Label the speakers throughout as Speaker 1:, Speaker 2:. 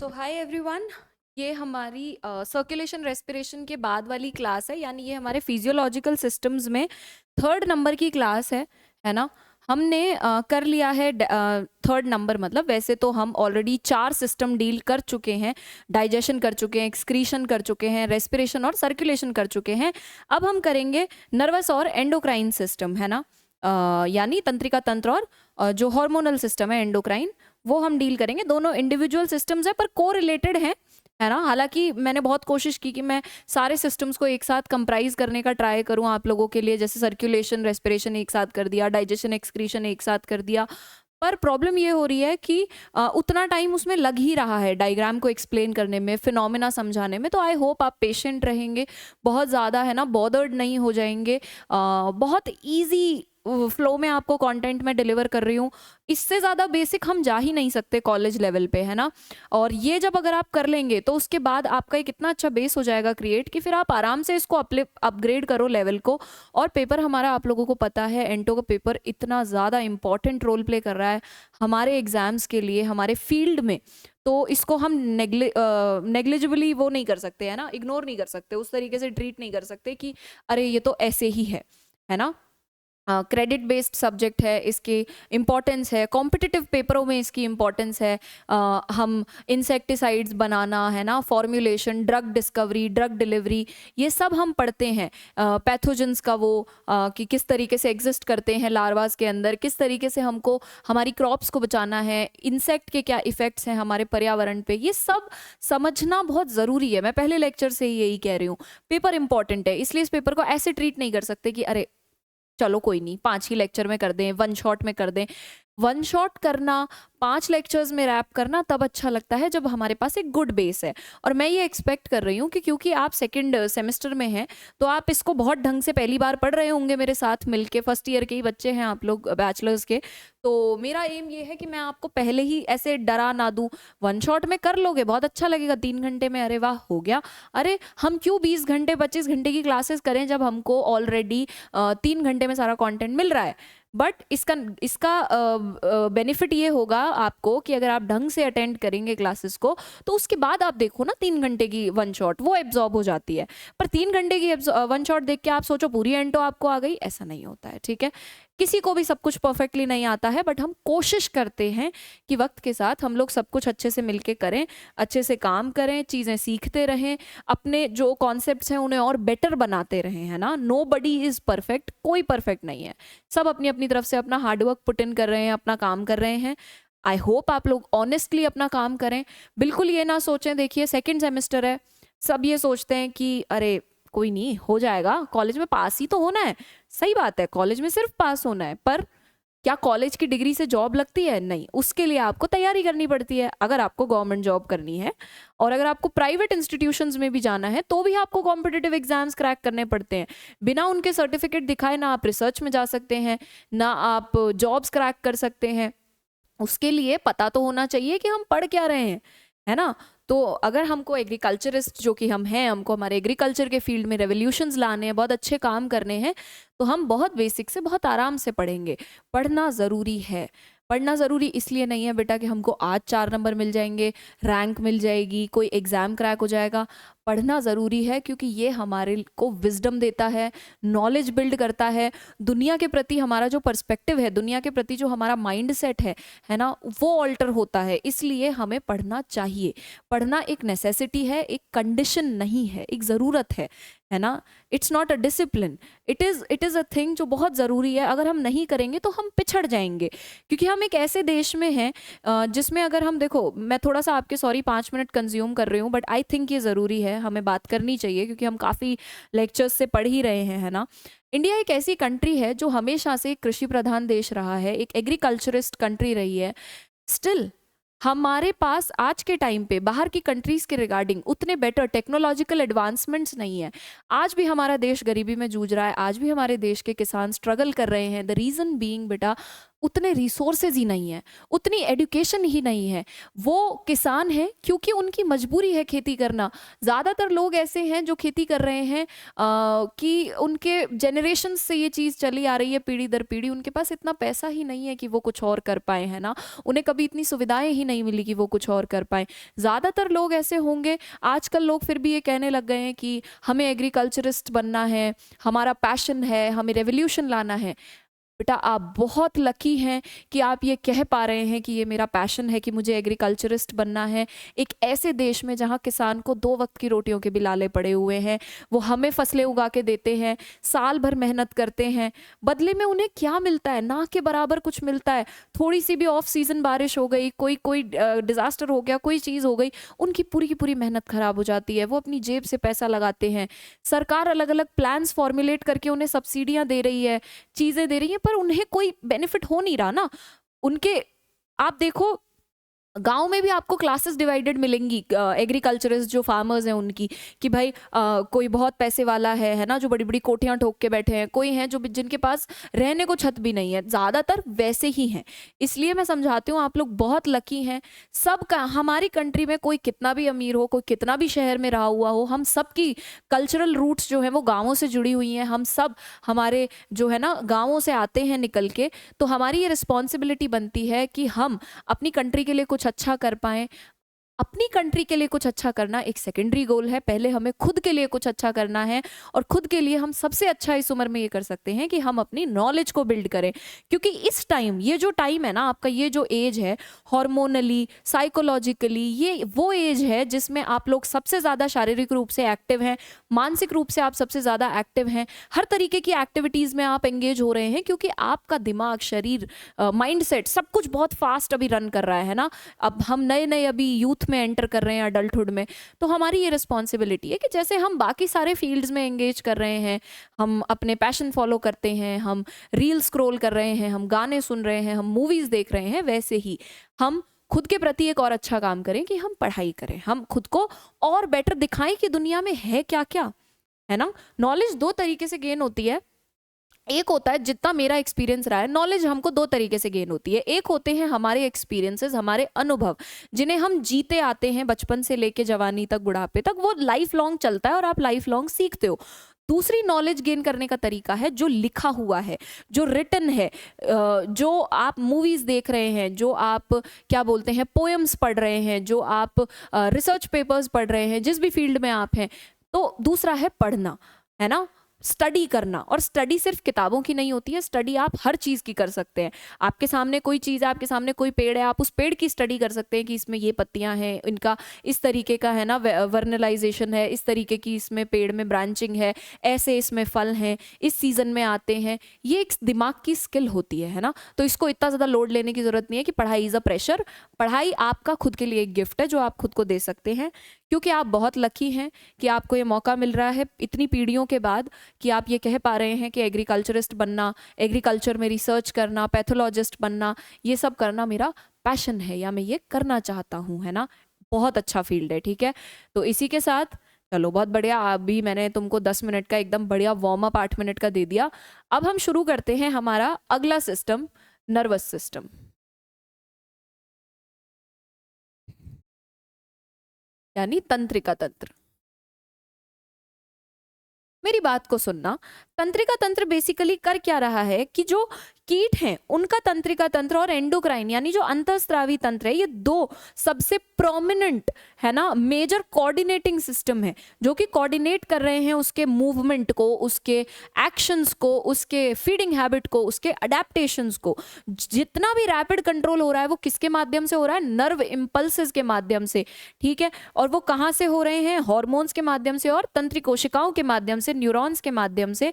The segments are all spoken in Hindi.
Speaker 1: सो हाय एवरीवन। ये हमारी सर्कुलेशन रेस्पिरेशन के बाद वाली क्लास है, यानी ये हमारे फिजियोलॉजिकल सिस्टम्स में थर्ड नंबर की क्लास है ना। हमने कर लिया है थर्ड नंबर, मतलब वैसे तो हम ऑलरेडी 4 सिस्टम डील कर चुके हैं। डाइजेशन कर चुके हैं, एक्सक्रीशन कर चुके हैं, रेस्पिरेशन और सर्कुलेशन कर चुके हैं। अब हम करेंगे नर्वस और एंडोक्राइन सिस्टम, है ना। यानी तंत्रिका तंत्र और जो हार्मोनल सिस्टम है एंडोक्राइन, वो हम डील करेंगे। दोनों इंडिविजुअल सिस्टम्स है पर को रिलेटेड है ना। हालांकि मैंने बहुत कोशिश की कि मैं सारे सिस्टम्स को एक साथ कंप्राइज करने का ट्राई करूं आप लोगों के लिए, जैसे सर्कुलेशन रेस्पिरेशन एक साथ कर दिया, डाइजेशन एक्सक्रीशन एक साथ कर दिया। पर प्रॉब्लम ये हो रही है कि उतना टाइम उसमें लग ही रहा है डायग्राम को एक्सप्लेन करने में, फिनोमेना समझाने में। तो आई होप आप पेशेंट रहेंगे, बहुत ज़्यादा है ना बॉदर्ड नहीं हो जाएंगे। बहुत ईजी फ्लो में आपको कंटेंट में डिलीवर कर रही हूँ। इससे ज़्यादा बेसिक हम जा ही नहीं सकते कॉलेज लेवल पे, है ना। और ये जब अगर आप कर लेंगे तो उसके बाद आपका एक इतना अच्छा बेस हो जाएगा क्रिएट कि फिर आप आराम से इसको अपग्रेड करो लेवल को। और पेपर हमारा आप लोगों को पता है, एंटो का पेपर इतना ज़्यादा इंपॉर्टेंट रोल प्ले कर रहा है हमारे एग्जाम्स के लिए, हमारे फील्ड में। तो इसको हम नेग्लिजिबली वो नहीं कर सकते, है ना, इग्नोर नहीं कर सकते, उस तरीके से ट्रीट नहीं कर सकते कि अरे ये तो ऐसे ही है ना। क्रेडिट बेस्ड सब्जेक्ट है, इसकी इम्पॉर्टेंस है, कॉम्पिटिटिव पेपरों में इसकी इम्पॉर्टेंस है। हम इंसेक्टिसाइड्स बनाना, है ना, formulation, drug discovery, drug delivery, ये सब हम पढ़ते हैं। पैथोजेंस का वो कि किस तरीके से एग्जिस्ट करते हैं लार्वास के अंदर, किस तरीके से हमको हमारी क्रॉप्स को बचाना है, इंसेक्ट के क्या इफ़ेक्ट्स हैं हमारे पर्यावरण पे, ये सब समझना बहुत ज़रूरी है। मैं पहले लेक्चर से ही यही कह रही हूँ, पेपर इंपॉर्टेंट है, इसलिए इस पेपर को ऐसे ट्रीट नहीं कर सकते कि अरे चलो कोई नहीं 5 ही लेक्चर में कर दें, वन शॉट में कर दें। वन शॉट करना, 5 लेक्चर्स में रैप करना तब अच्छा लगता है जब हमारे पास एक गुड बेस है। और मैं ये एक्सपेक्ट कर रही हूँ कि क्योंकि आप सेकंड सेमेस्टर में हैं तो आप इसको बहुत ढंग से पहली बार पढ़ रहे होंगे मेरे साथ मिलके, फर्स्ट ईयर के ही बच्चे हैं आप लोग, बैचलर्स के। तो मेरा एम ये है कि मैं आपको पहले ही ऐसे डरा ना दूं। वन शॉट में कर लोगे, बहुत अच्छा लगेगा, 3 घंटे में अरे वाह हो गया। अरे हम क्यों 20 घंटे 25 घंटे की क्लासेस करें जब हमको ऑलरेडी 3 घंटे में सारा कंटेंट मिल रहा है। बट इसका इसका बेनिफिट ये होगा आपको कि अगर आप ढंग से अटेंड करेंगे क्लासेस को तो उसके बाद आप देखो ना 3 घंटे की वन शॉट वो एब्जॉर्ब हो जाती है। पर 3 घंटे की वन शॉट देख के आप सोचो पूरी एंटो आपको आ गई, ऐसा नहीं होता है, ठीक है। किसी को भी सब कुछ परफेक्टली नहीं आता है, बट हम कोशिश करते हैं कि वक्त के साथ हम लोग सब कुछ अच्छे से मिलके करें, अच्छे से काम करें, चीज़ें सीखते रहें, अपने जो कॉन्सेप्ट्स हैं उन्हें और बेटर बनाते रहें, है ना। नो बडी इज़ परफेक्ट, कोई परफेक्ट नहीं है, सब अपनी अपनी तरफ से अपना हार्डवर्क पुट इन कर रहे हैं, अपना काम कर रहे हैं। आई होप आप लोग ऑनेस्टली अपना काम करें, बिल्कुल ये ना सोचें, देखिए सेकेंड सेमेस्टर है, सब ये सोचते हैं कि अरे कोई नहीं हो जाएगा, कॉलेज में पास ही तो होना है। सही बात है, कॉलेज में सिर्फ पास होना है, पर क्या कॉलेज की डिग्री से जॉब लगती है? नहीं, उसके लिए आपको तैयारी करनी पड़ती है। अगर आपको गवर्नमेंट जॉब करनी है और अगर आपको प्राइवेट इंस्टीट्यूशंस में भी जाना है तो भी आपको कॉम्पिटिटिव एग्जाम्स क्रैक करने पड़ते हैं। बिना उनके सर्टिफिकेट दिखाए ना आप रिसर्च में जा सकते हैं, ना आप जॉब्स क्रैक कर सकते हैं। उसके लिए पता तो होना चाहिए कि हम पढ़ क्या रहे हैं, है ना। तो अगर हमको एग्रीकल्चरिस्ट जो कि हम हैं, हमको हमारे एग्रीकल्चर के फील्ड में रेवोल्यूशंस लाने हैं, बहुत अच्छे काम करने हैं, तो हम बहुत बेसिक से बहुत आराम से पढ़ेंगे। पढ़ना ज़रूरी है। पढ़ना ज़रूरी इसलिए नहीं है बेटा कि हमको आज 4 नंबर मिल जाएंगे, रैंक मिल जाएगी, कोई एग्ज़ाम क्रैक हो जाएगा। पढ़ना ज़रूरी है क्योंकि ये हमारे को विजडम देता है, नॉलेज बिल्ड करता है, दुनिया के प्रति हमारा जो पर्सपेक्टिव है, दुनिया के प्रति जो हमारा माइंड सेट है ना, वो ऑल्टर होता है। इसलिए हमें पढ़ना चाहिए। पढ़ना एक नेसेसिटी है, एक कंडीशन नहीं है, एक ज़रूरत है ना। It's not a discipline, it is a thing जो बहुत ज़रूरी है। अगर हम नहीं करेंगे तो हम पिछड़ जाएंगे, क्योंकि हम एक ऐसे देश में हैं जिसमें अगर हम देखो, मैं थोड़ा सा आपके 5 मिनट कंज्यूम कर रही हूँ, बट आई थिंक ये ज़रूरी है, हमें बात करनी चाहिए क्योंकि हम काफ़ी लेक्चर्स से पढ़ ही रहे हैं, है ना। इंडिया एक ऐसी कंट्री है जो हमेशा से कृषि प्रधान देश रहा है, एक एग्रीकल्चरिस्ट कंट्री रही है। स्टिल हमारे पास आज के टाइम पे बाहर की कंट्रीज के रिगार्डिंग उतने बेटर टेक्नोलॉजिकल एडवांसमेंट्स नहीं है। आज भी हमारा देश गरीबी में जूझ रहा है, आज भी हमारे देश के किसान स्ट्रगल कर रहे हैं। द रीज़न बीइंग बेटा, उतने रिसोर्सेज ही नहीं है, उतनी एजुकेशन ही नहीं है। वो किसान है क्योंकि उनकी मजबूरी है खेती करना। ज़्यादातर लोग ऐसे हैं जो खेती कर रहे हैं कि उनके जनरेशन से ये चीज़ चली आ रही है पीढ़ी दर पीढ़ी, उनके पास इतना पैसा ही नहीं है कि वो कुछ और कर पाए, है ना। उन्हें कभी इतनी सुविधाएं ही नहीं मिली कि वो कुछ और कर पाए। ज़्यादातर लोग ऐसे होंगे। आजकल लोग फिर भी ये कहने लग गए हैं कि हमें एग्रीकल्चरिस्ट बनना है, हमारा पैशन है, हमें रेवोल्यूशन लाना है। बेटा आप बहुत लकी हैं कि आप ये कह पा रहे हैं कि ये मेरा पैशन है कि मुझे एग्रीकल्चरिस्ट बनना है। एक ऐसे देश में जहाँ किसान को 2 वक्त की रोटियों के भी लाले पड़े हुए हैं, वो हमें फसलें उगा के देते हैं, साल भर मेहनत करते हैं, बदले में उन्हें क्या मिलता है? ना के बराबर कुछ मिलता है। थोड़ी सी भी ऑफ सीजन बारिश हो गई, कोई कोई डिजास्टर हो गया, कोई चीज़ हो गई, उनकी पूरी की पूरी मेहनत खराब हो जाती है। वो अपनी जेब से पैसा लगाते हैं, सरकार अलग अलग प्लान्स फॉर्मुलेट करके उन्हें सब्सिडियां दे रही है, चीजें दे रही है, पर उन्हें कोई बेनिफिट हो नहीं रहा ना उनके। आप देखो गांव में भी आपको क्लासेस डिवाइडेड मिलेंगी एग्रीकल्चरिस्ट जो फार्मर्स हैं उनकी, कि भाई कोई बहुत पैसे वाला है ना, जो बड़ी बड़ी कोठियां ठोक के बैठे हैं, कोई हैं जो जिनके पास रहने को छत भी नहीं है, ज़्यादातर वैसे ही हैं। इसलिए मैं समझाती हूँ आप लोग बहुत लकी हैं। सब का हमारी कंट्री में कोई कितना भी अमीर हो, कोई कितना भी शहर में रहा हुआ हो, हम सब की कल्चरल रूट्स जो है वो गाँवों से जुड़ी हुई हैं। हम सब हमारे जो है ना गाँवों से आते हैं निकल के, तो हमारी ये रिस्पॉन्सिबिलिटी बनती है कि हम अपनी कंट्री के लिए कुछ अच्छा कर पाएं। अपनी कंट्री के लिए कुछ अच्छा करना एक सेकेंडरी गोल है, पहले हमें खुद के लिए कुछ अच्छा करना है। और खुद के लिए हम सबसे अच्छा इस उम्र में ये कर सकते हैं कि हम अपनी नॉलेज को बिल्ड करें, क्योंकि इस टाइम, ये जो टाइम है ना आपका, ये जो एज है हार्मोनली साइकोलॉजिकली, ये वो एज है जिसमें आप लोग सबसे ज़्यादा शारीरिक रूप से एक्टिव हैं, मानसिक रूप से आप सबसे ज़्यादा एक्टिव हैं, हर तरीके की एक्टिविटीज़ में आप एंगेज हो रहे हैं, क्योंकि आपका दिमाग, शरीर, माइंड सेट सब कुछ बहुत फास्ट अभी रन कर रहा है ना। अब हम नए नए अभी यूथ में एंटर कर रहे हैं, अडल्टहुड में, तो हमारी ये रिस्पॉन्सिबिलिटी है कि जैसे हम बाकी सारे फील्ड्स में एंगेज कर रहे हैं, हम अपने पैशन फॉलो करते हैं, हम रील स्क्रॉल कर रहे हैं, हम गाने सुन रहे हैं, हम मूवीज देख रहे हैं, वैसे ही हम खुद के प्रति एक और अच्छा काम करें कि हम पढ़ाई करें, हम खुद को और बेटर दिखाएं कि दुनिया में है क्या क्या, है ना। नॉलेज 2 तरीके से गेन होती है। एक होता है, जितना मेरा एक्सपीरियंस रहा है, नॉलेज हमको 2 तरीके से गेन होती है। एक होते हैं हमारे एक्सपीरियंसेस, हमारे अनुभव, जिन्हें हम जीते आते हैं बचपन से लेके जवानी तक, बुढ़ापे तक, वो लाइफ लॉन्ग चलता है और आप लाइफ लॉन्ग सीखते हो। दूसरी नॉलेज गेन करने का तरीका है जो लिखा हुआ है, जो रिटन है, जो आप मूवीज देख रहे हैं, जो आप क्या बोलते हैं पोएम्स पढ़ रहे हैं, जो आप रिसर्च पेपर्स पढ़ रहे हैं, जिस भी फील्ड में आप हैं। तो दूसरा है पढ़ना, है ना, स्टडी करना। और स्टडी सिर्फ किताबों की नहीं होती है, स्टडी आप हर चीज़ की कर सकते हैं। आपके सामने कोई चीज़ है, आपके सामने कोई पेड़ है, आप उस पेड़ की स्टडी कर सकते हैं कि इसमें ये पत्तियां हैं, इनका इस तरीके का है ना वर्नलाइजेशन है, इस तरीके की इसमें पेड़ में ब्रांचिंग है, ऐसे इसमें फल हैं, इस सीजन में आते हैं। ये एक दिमाग की स्किल होती है ना। तो इसको इतना ज़्यादा लोड लेने की ज़रूरत नहीं है कि पढ़ाई इज़ अ प्रेशर। पढ़ाई आपका खुद के लिए एक गिफ्ट है जो आप खुद को दे सकते हैं, क्योंकि आप बहुत लकी हैं कि आपको ये मौका मिल रहा है इतनी पीढ़ियों के बाद कि आप ये कह पा रहे हैं कि एग्रीकल्चरिस्ट बनना, एग्रीकल्चर में रिसर्च करना, पैथोलॉजिस्ट बनना, ये सब करना मेरा पैशन है या मैं ये करना चाहता हूँ, है ना। बहुत अच्छा फील्ड है, ठीक है। तो इसी के साथ चलो बहुत बढ़िया, अभी मैंने तुमको 10 मिनट का एकदम बढ़िया वार्म अप 8 मिनट का दे दिया। अब हम शुरू करते हैं हमारा अगला सिस्टम, नर्वस सिस्टम, यानी तंत्रिका तंत्र। मेरी बात को सुनना, तंत्रिका तंत्र बेसिकली कर क्या रहा है कि जो कीट हैं उनका तंत्रिका तंत्र और एंडोक्राइन यानी जो अंतःस्रावी तंत्र है, ये 2 सबसे प्रोमिनेंट है ना मेजर कोऑर्डिनेटिंग सिस्टम है, जो कि कोऑर्डिनेट कर रहे हैं उसके मूवमेंट को, उसके एक्शंस को, उसके फीडिंग हैबिट को, उसके अडेप्टेशंस को। जितना भी रैपिड कंट्रोल हो रहा है वो किसके माध्यम से हो रहा है? नर्व इम्पल्सेस के माध्यम से, ठीक है। और वो कहाँ से हो रहे हैं? हॉर्मोन्स के माध्यम से और तंत्रिक कोशिकाओं के माध्यम से, न्यूरॉन्स के माध्यम से।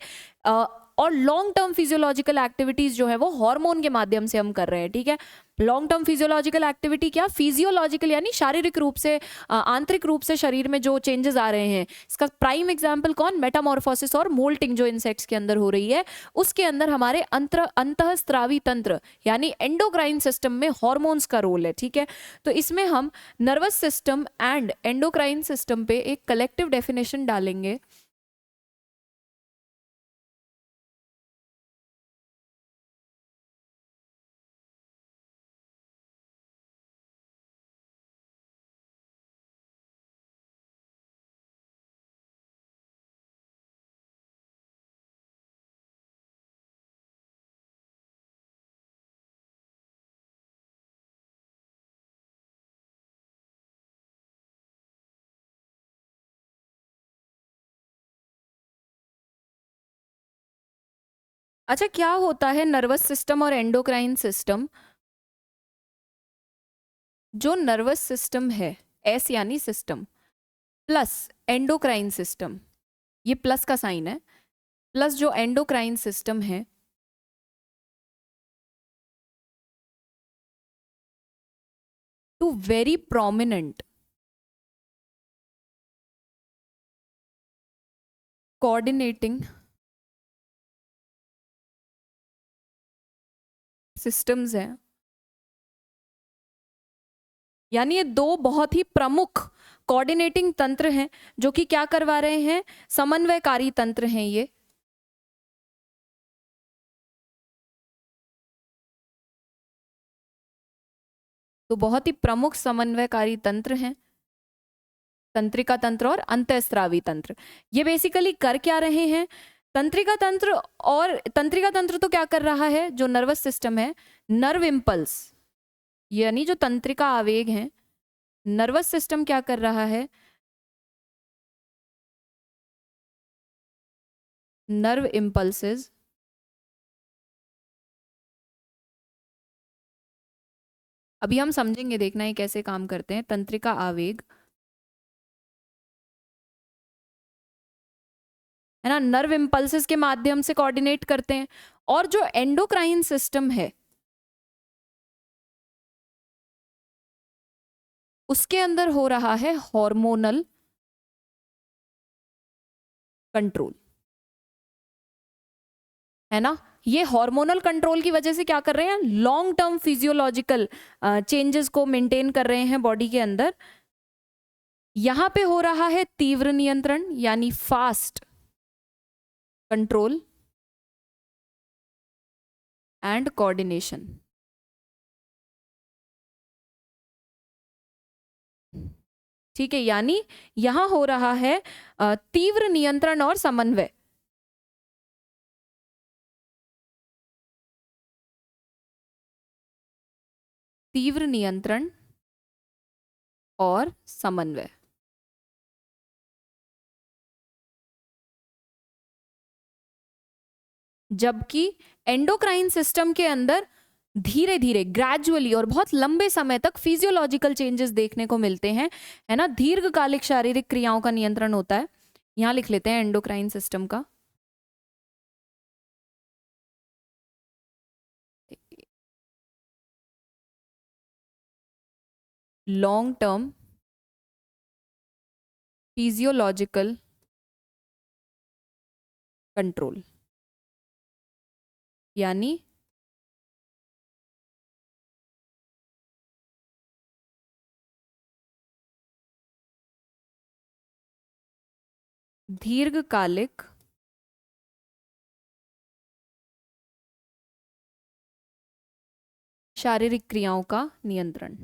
Speaker 1: और लॉन्ग टर्म फिजियोलॉजिकल एक्टिविटीज जो है वो हार्मोन के माध्यम से हम कर रहे हैं, ठीक है। लॉन्ग टर्म फिजियोलॉजिकल एक्टिविटी क्या? फिजियोलॉजिकल यानी शारीरिक रूप से, आंतरिक रूप से शरीर में जो चेंजेस आ रहे हैं। इसका प्राइम एग्जांपल कौन? मेटामॉर्फोसिस और मोल्टिंग जो इंसेक्ट्स के अंदर हो रही है, उसके अंदर हमारे अंतःस्रावी तंत्र यानी एंडोक्राइन सिस्टम में हॉर्मोन्स का रोल है, ठीक है। तो इसमें हम nervous system and endocrine system पे एक कलेक्टिव डेफिनेशन डालेंगे। अच्छा, क्या होता है नर्वस सिस्टम और एंडोक्राइन सिस्टम? जो नर्वस सिस्टम है, एस यानी सिस्टम, प्लस एंडोक्राइन सिस्टम, ये प्लस का साइन है, प्लस जो एंडोक्राइन सिस्टम है, two very prominent coordinating systems हैं। यानी ये दो बहुत ही प्रमुख कोऑर्डिनेटिंग तंत्र हैं जो कि क्या करवा रहे हैं, समन्वयकारी तंत्र हैं ये। तो बहुत ही प्रमुख समन्वयकारी तंत्र हैं, तंत्रिका तंत्र और अंतःस्रावी तंत्र। ये बेसिकली कर क्या रहे हैं, तंत्रिका तंत्र, और तंत्रिका तंत्र तो क्या कर रहा है, जो नर्वस सिस्टम है, नर्व इम्पल्स यानी जो तंत्रिका आवेग हैं, नर्वस सिस्टम क्या कर रहा है, नर्व इम्पल्सेस अभी हम समझेंगे, देखना है कैसे काम करते हैं। तंत्रिका आवेग है ना, नर्व इम्पल्सेस के माध्यम से कोऑर्डिनेट करते हैं। और जो एंडोक्राइन सिस्टम है उसके अंदर हो रहा है हार्मोनल कंट्रोल, है ना। ये हार्मोनल कंट्रोल की वजह से क्या कर रहे हैं, लॉन्ग टर्म फिजियोलॉजिकल चेंजेस को मेंटेन कर रहे हैं बॉडी के अंदर। यहां पे हो रहा है तीव्र नियंत्रण यानी फास्ट कंट्रोल एंड कोऑर्डिनेशन। ठीक है, यानी यहां हो रहा है तीव्र नियंत्रण और समन्वय। तीव्र नियंत्रण और समन्वय। जबकि एंडोक्राइन सिस्टम के अंदर धीरे धीरे, ग्रेजुअली और बहुत लंबे समय तक फिजियोलॉजिकल चेंजेस देखने को मिलते हैं, है ना। दीर्घकालिक शारीरिक क्रियाओं का नियंत्रण होता है। यहां लिख लेते हैं एंडोक्राइन सिस्टम का, लॉन्ग टर्म फिजियोलॉजिकल कंट्रोल, यानी दीर्घकालिक शारीरिक क्रियाओं का नियंत्रण।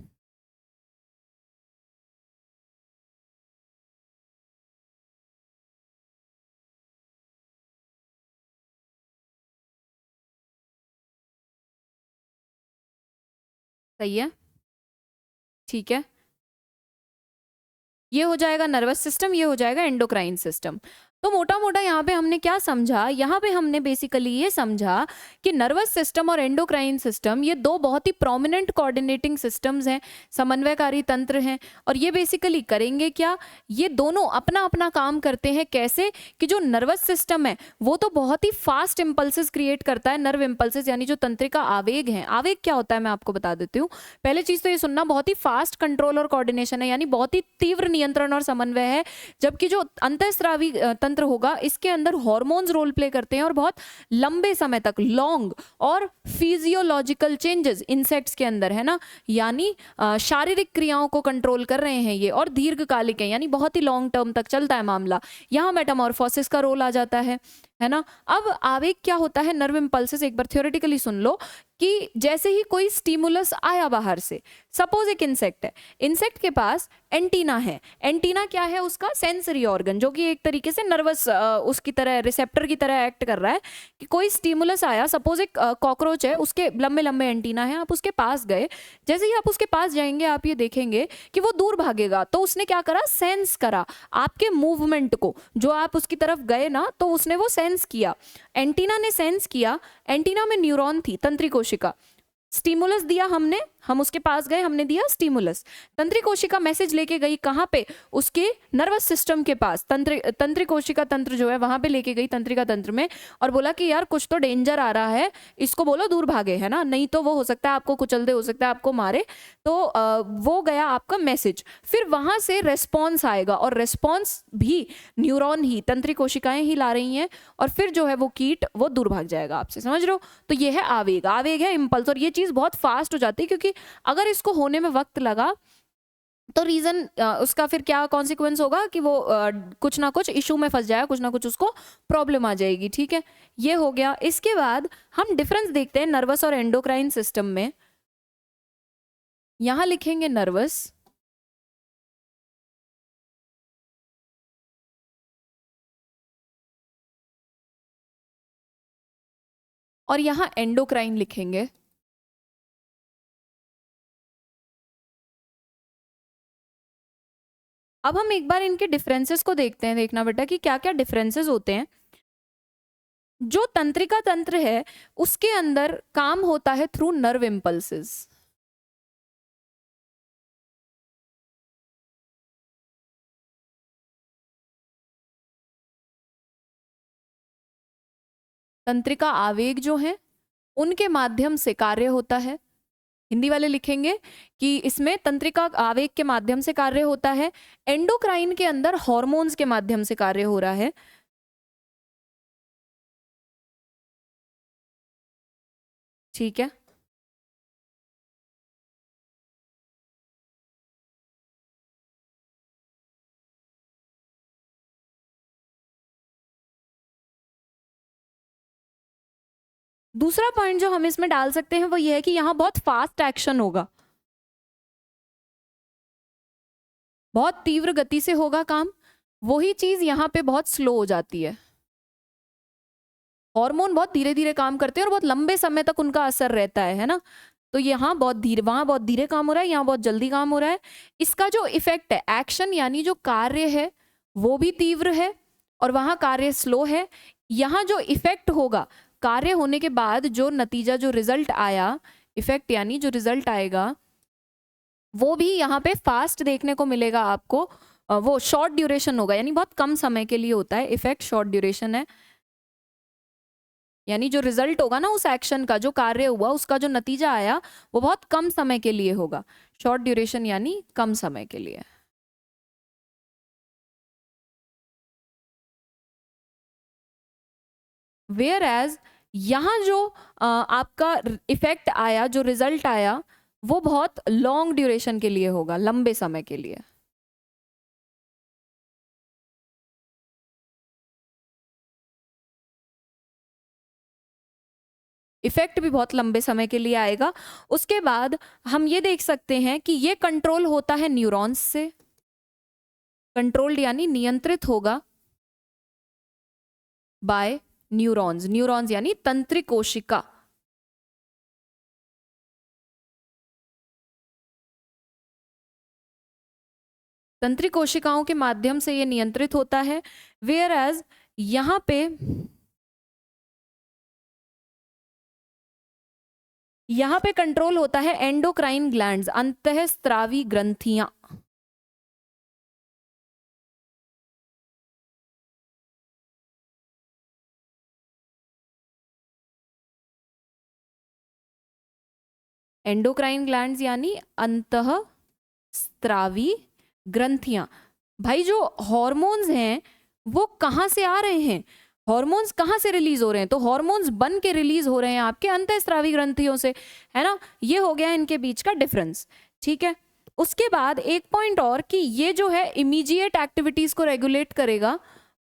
Speaker 1: सही है, ठीक है। ये हो जाएगा नर्वस सिस्टम, ये हो जाएगा एंडोक्राइन सिस्टम। तो मोटा मोटा यहाँ पे हमने क्या समझा, यहाँ पे हमने बेसिकली ये समझा कि नर्वस सिस्टम और एंडोक्राइन सिस्टम ये दो बहुत ही प्रोमिनेंट कोऑर्डिनेटिंग सिस्टम्स हैं, समन्वयकारी तंत्र हैं। और ये बेसिकली करेंगे क्या, ये दोनों अपना अपना काम करते हैं। कैसे कि जो नर्वस सिस्टम है वो तो बहुत ही फास्ट इम्पल्सेस क्रिएट करता है, नर्व इम्पल्सेस यानी जो तंत्रिका आवेग हैं। आवेग क्या होता है मैं आपको बता देती हूँ। पहले चीज तो ये सुनना, बहुत ही फास्ट कंट्रोल और कोऑर्डिनेशन है, यानी बहुत ही तीव्र नियंत्रण और समन्वय है। जबकि जो अंतःस्रावी तंत्र होगा इसके अंदर हार्मोन्स रोल प्ले करते हैं और बहुत लंबे समय तक लॉन्ग और फिजियोलॉजिकल चेंजेस इंसेक्ट्स के अंदर, है ना, यानी शारीरिक क्रियाओं को कंट्रोल कर रहे हैं ये, और दीर्घकालिक है यानी बहुत ही लॉन्ग टर्म तक चलता है मामला। यहां मेटामॉर्फोसिस का रोल आ जाता है ना। अब आवेग क्या होता है, नर्व इंपल्सेस, एक बार थ्योरेटिकली सुन लो कि जैसे ही कोई स्टिमुलस आया बाहर से, सपोज एक इंसेक्ट है, इंसेक्ट के पास एंटीना है। एंटीना क्या है उसका, सेंसरी ऑर्गन, जो कि एक तरीके से नर्वस उसकी तरह, रिसेप्टर की तरह एक्ट कर रहा है। कि कोई स्टिमुलस आया, सपोज एक कॉकरोच है, उसके लंबे लंबे एंटीना है, आप उसके पास गए, जैसे ही आप उसके पास जाएंगे आप ये देखेंगे कि वो दूर भागेगा। तो उसने क्या करा, सेंस करा आपके मूवमेंट को, जो आप उसकी तरफ गए ना, तो उसने वो सेंस किया, एंटीना ने सेंस किया, एंटीना में न्यूरॉन थी, तंत्रिका कोशिका, स्टिमुलस दिया हमने, हम उसके पास गए, हमने दिया स्टिमुलस, तंत्रिका कोशिका मैसेज लेके गई कहाँ पे, उसके नर्वस सिस्टम के पास, तंत्रिका कोशिका तंत्र जो है वहां पे लेके गई तंत्रिका तंत्र में, और बोला कि यार कुछ तो डेंजर आ रहा है, इसको बोलो दूर भागे, है ना, नहीं तो वो हो सकता है आपको कुचल दे, हो सकता है आपको मारे। तो वो गया आपका मैसेज, फिर वहां से रेस्पॉन्स आएगा, और रेस्पॉन्स भी न्यूरॉन ही, तंत्रिका कोशिकाएं ही ला रही हैं, और फिर जो है वो कीट वो दूर भाग जाएगा आपसे, समझ रहे हो। तो ये है आवेग, आवेग है इम्पल्स, और ये चीज बहुत फास्ट हो जाती है, क्योंकि अगर इसको होने में वक्त लगा तो रीजन उसका फिर क्या कॉन्सिक्वेंस होगा कि वो कुछ ना कुछ इशू में फंस जाएगा, कुछ ना कुछ उसको प्रॉब्लम आ जाएगी, ठीक है। ये हो गया। इसके बाद हम डिफरेंस देखते हैं नर्वस और एंडोक्राइन सिस्टम में। यहां लिखेंगे नर्वस, और यहां एंडोक्राइन लिखेंगे। अब हम एक बार इनके डिफरेंसेस को देखते हैं, देखना बेटा कि क्या क्या डिफरेंसेस होते हैं। जो तंत्रिका तंत्र है उसके अंदर काम होता है थ्रू नर्व इम्पल्सेस, तंत्रिका आवेग जो है उनके माध्यम से कार्य होता है। हिंदी वाले लिखेंगे कि इसमें तंत्रिका आवेग के माध्यम से कार्य होता है, एंडोक्राइन के अंदर हॉर्मोन्स के माध्यम से कार्य हो रहा है, ठीक है। दूसरा पॉइंट जो हम इसमें डाल सकते हैं वो ये है कि यहाँ बहुत फास्ट एक्शन होगा, बहुत तीव्र गति से होगा काम, वही चीज यहाँ पे बहुत स्लो हो जाती है। हार्मोन बहुत धीरे धीरे काम करते हैं और बहुत लंबे समय तक उनका असर रहता है ना। तो यहाँ बहुत धीरे, वहां बहुत धीरे काम हो रहा है, यहाँ बहुत जल्दी काम हो रहा है। इसका जो इफेक्ट है, एक्शन यानी जो कार्य है वो भी तीव्र है, और वहां कार्य स्लो है। यहाँ जो इफेक्ट होगा, कार्य होने के बाद जो नतीजा, जो रिजल्ट आया, इफेक्ट यानी जो रिजल्ट आएगा वो भी यहाँ पे फास्ट देखने को मिलेगा आपको। वो शॉर्ट ड्यूरेशन होगा, यानी बहुत कम समय के लिए होता है, इफेक्ट शॉर्ट ड्यूरेशन है। यानी जो रिजल्ट होगा ना उस एक्शन का, जो कार्य हुआ, उसका जो नतीजा आया वो बहुत कम समय के लिए होगा। शॉर्ट ड्यूरेशन यानी कम समय के लिए। वेयर एज यहाँ जो आपका इफेक्ट आया, जो रिजल्ट आया, वो बहुत लॉन्ग ड्यूरेशन के लिए होगा, लंबे समय के लिए। इफेक्ट भी बहुत लंबे समय के लिए आएगा। उसके बाद हम ये देख सकते हैं कि ये कंट्रोल होता है न्यूरॉन्स से, कंट्रोल्ड यानी नियंत्रित होगा बाय न्यूरॉन्स, न्यूरॉन्स यानी तंत्रिका कोशिका। तंत्रिका कोशिकाओं के माध्यम से ये नियंत्रित होता है। वेयर एज यहाँ पे, यहाँ पे कंट्रोल होता है एंडोक्राइन ग्लैंड्स, अंतःस्रावी ग्रंथियां। एंडोक्राइन ग्लैंड्स यानी अंतःस्रावी ग्रंथियां। भाई जो हॉर्मोन्स हैं वो कहाँ से आ रहे हैं, हॉर्मोन्स कहाँ से रिलीज हो रहे हैं, तो हॉर्मोन्स बन के रिलीज हो रहे हैं आपके अंतःस्रावी ग्रंथियों से, है ना। ये हो गया इनके बीच का डिफरेंस, ठीक है। उसके बाद एक पॉइंट और कि ये जो है इमीडिएट एक्टिविटीज को रेगुलेट करेगा।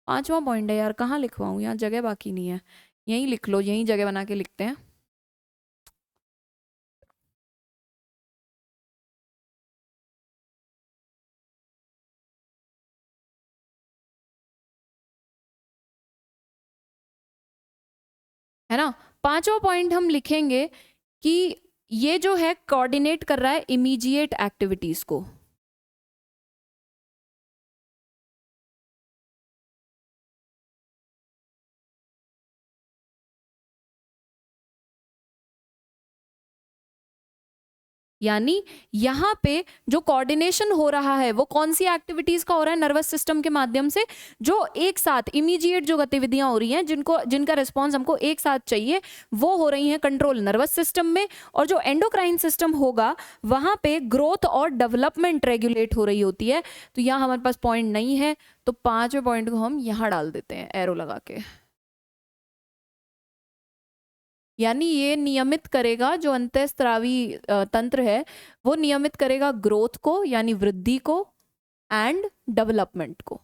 Speaker 1: पांचवा पॉइंट है यार, कहाँ लिखवाऊं, यहाँ जगह बाकी नहीं है, यहीं लिख लो, यहीं जगह बना के लिखते हैं। है ना। पांचवा पॉइंट हम लिखेंगे कि ये जो है कोऑर्डिनेट कर रहा है इमीडिएट एक्टिविटीज को। यानी यहाँ पे जो कोऑर्डिनेशन हो रहा है वो कौन सी एक्टिविटीज का हो रहा है, नर्वस सिस्टम के माध्यम से, जो एक साथ इमीडिएट जो गतिविधियां हो रही हैं जिनका रिस्पॉन्स हमको एक साथ चाहिए, वो हो रही हैं कंट्रोल नर्वस सिस्टम में। और जो एंडोक्राइन सिस्टम होगा वहां पे ग्रोथ और डेवलपमेंट रेगुलेट हो रही होती है। तो यहाँ हमारे पास पॉइंट नहीं है, तो 5वें पॉइंट को हम यहाँ डाल देते हैं एरो लगा के। यानी ये नियमित करेगा, जो अंतःस्रावी तंत्र है वो नियमित करेगा ग्रोथ को यानी वृद्धि को एंड डेवलपमेंट को।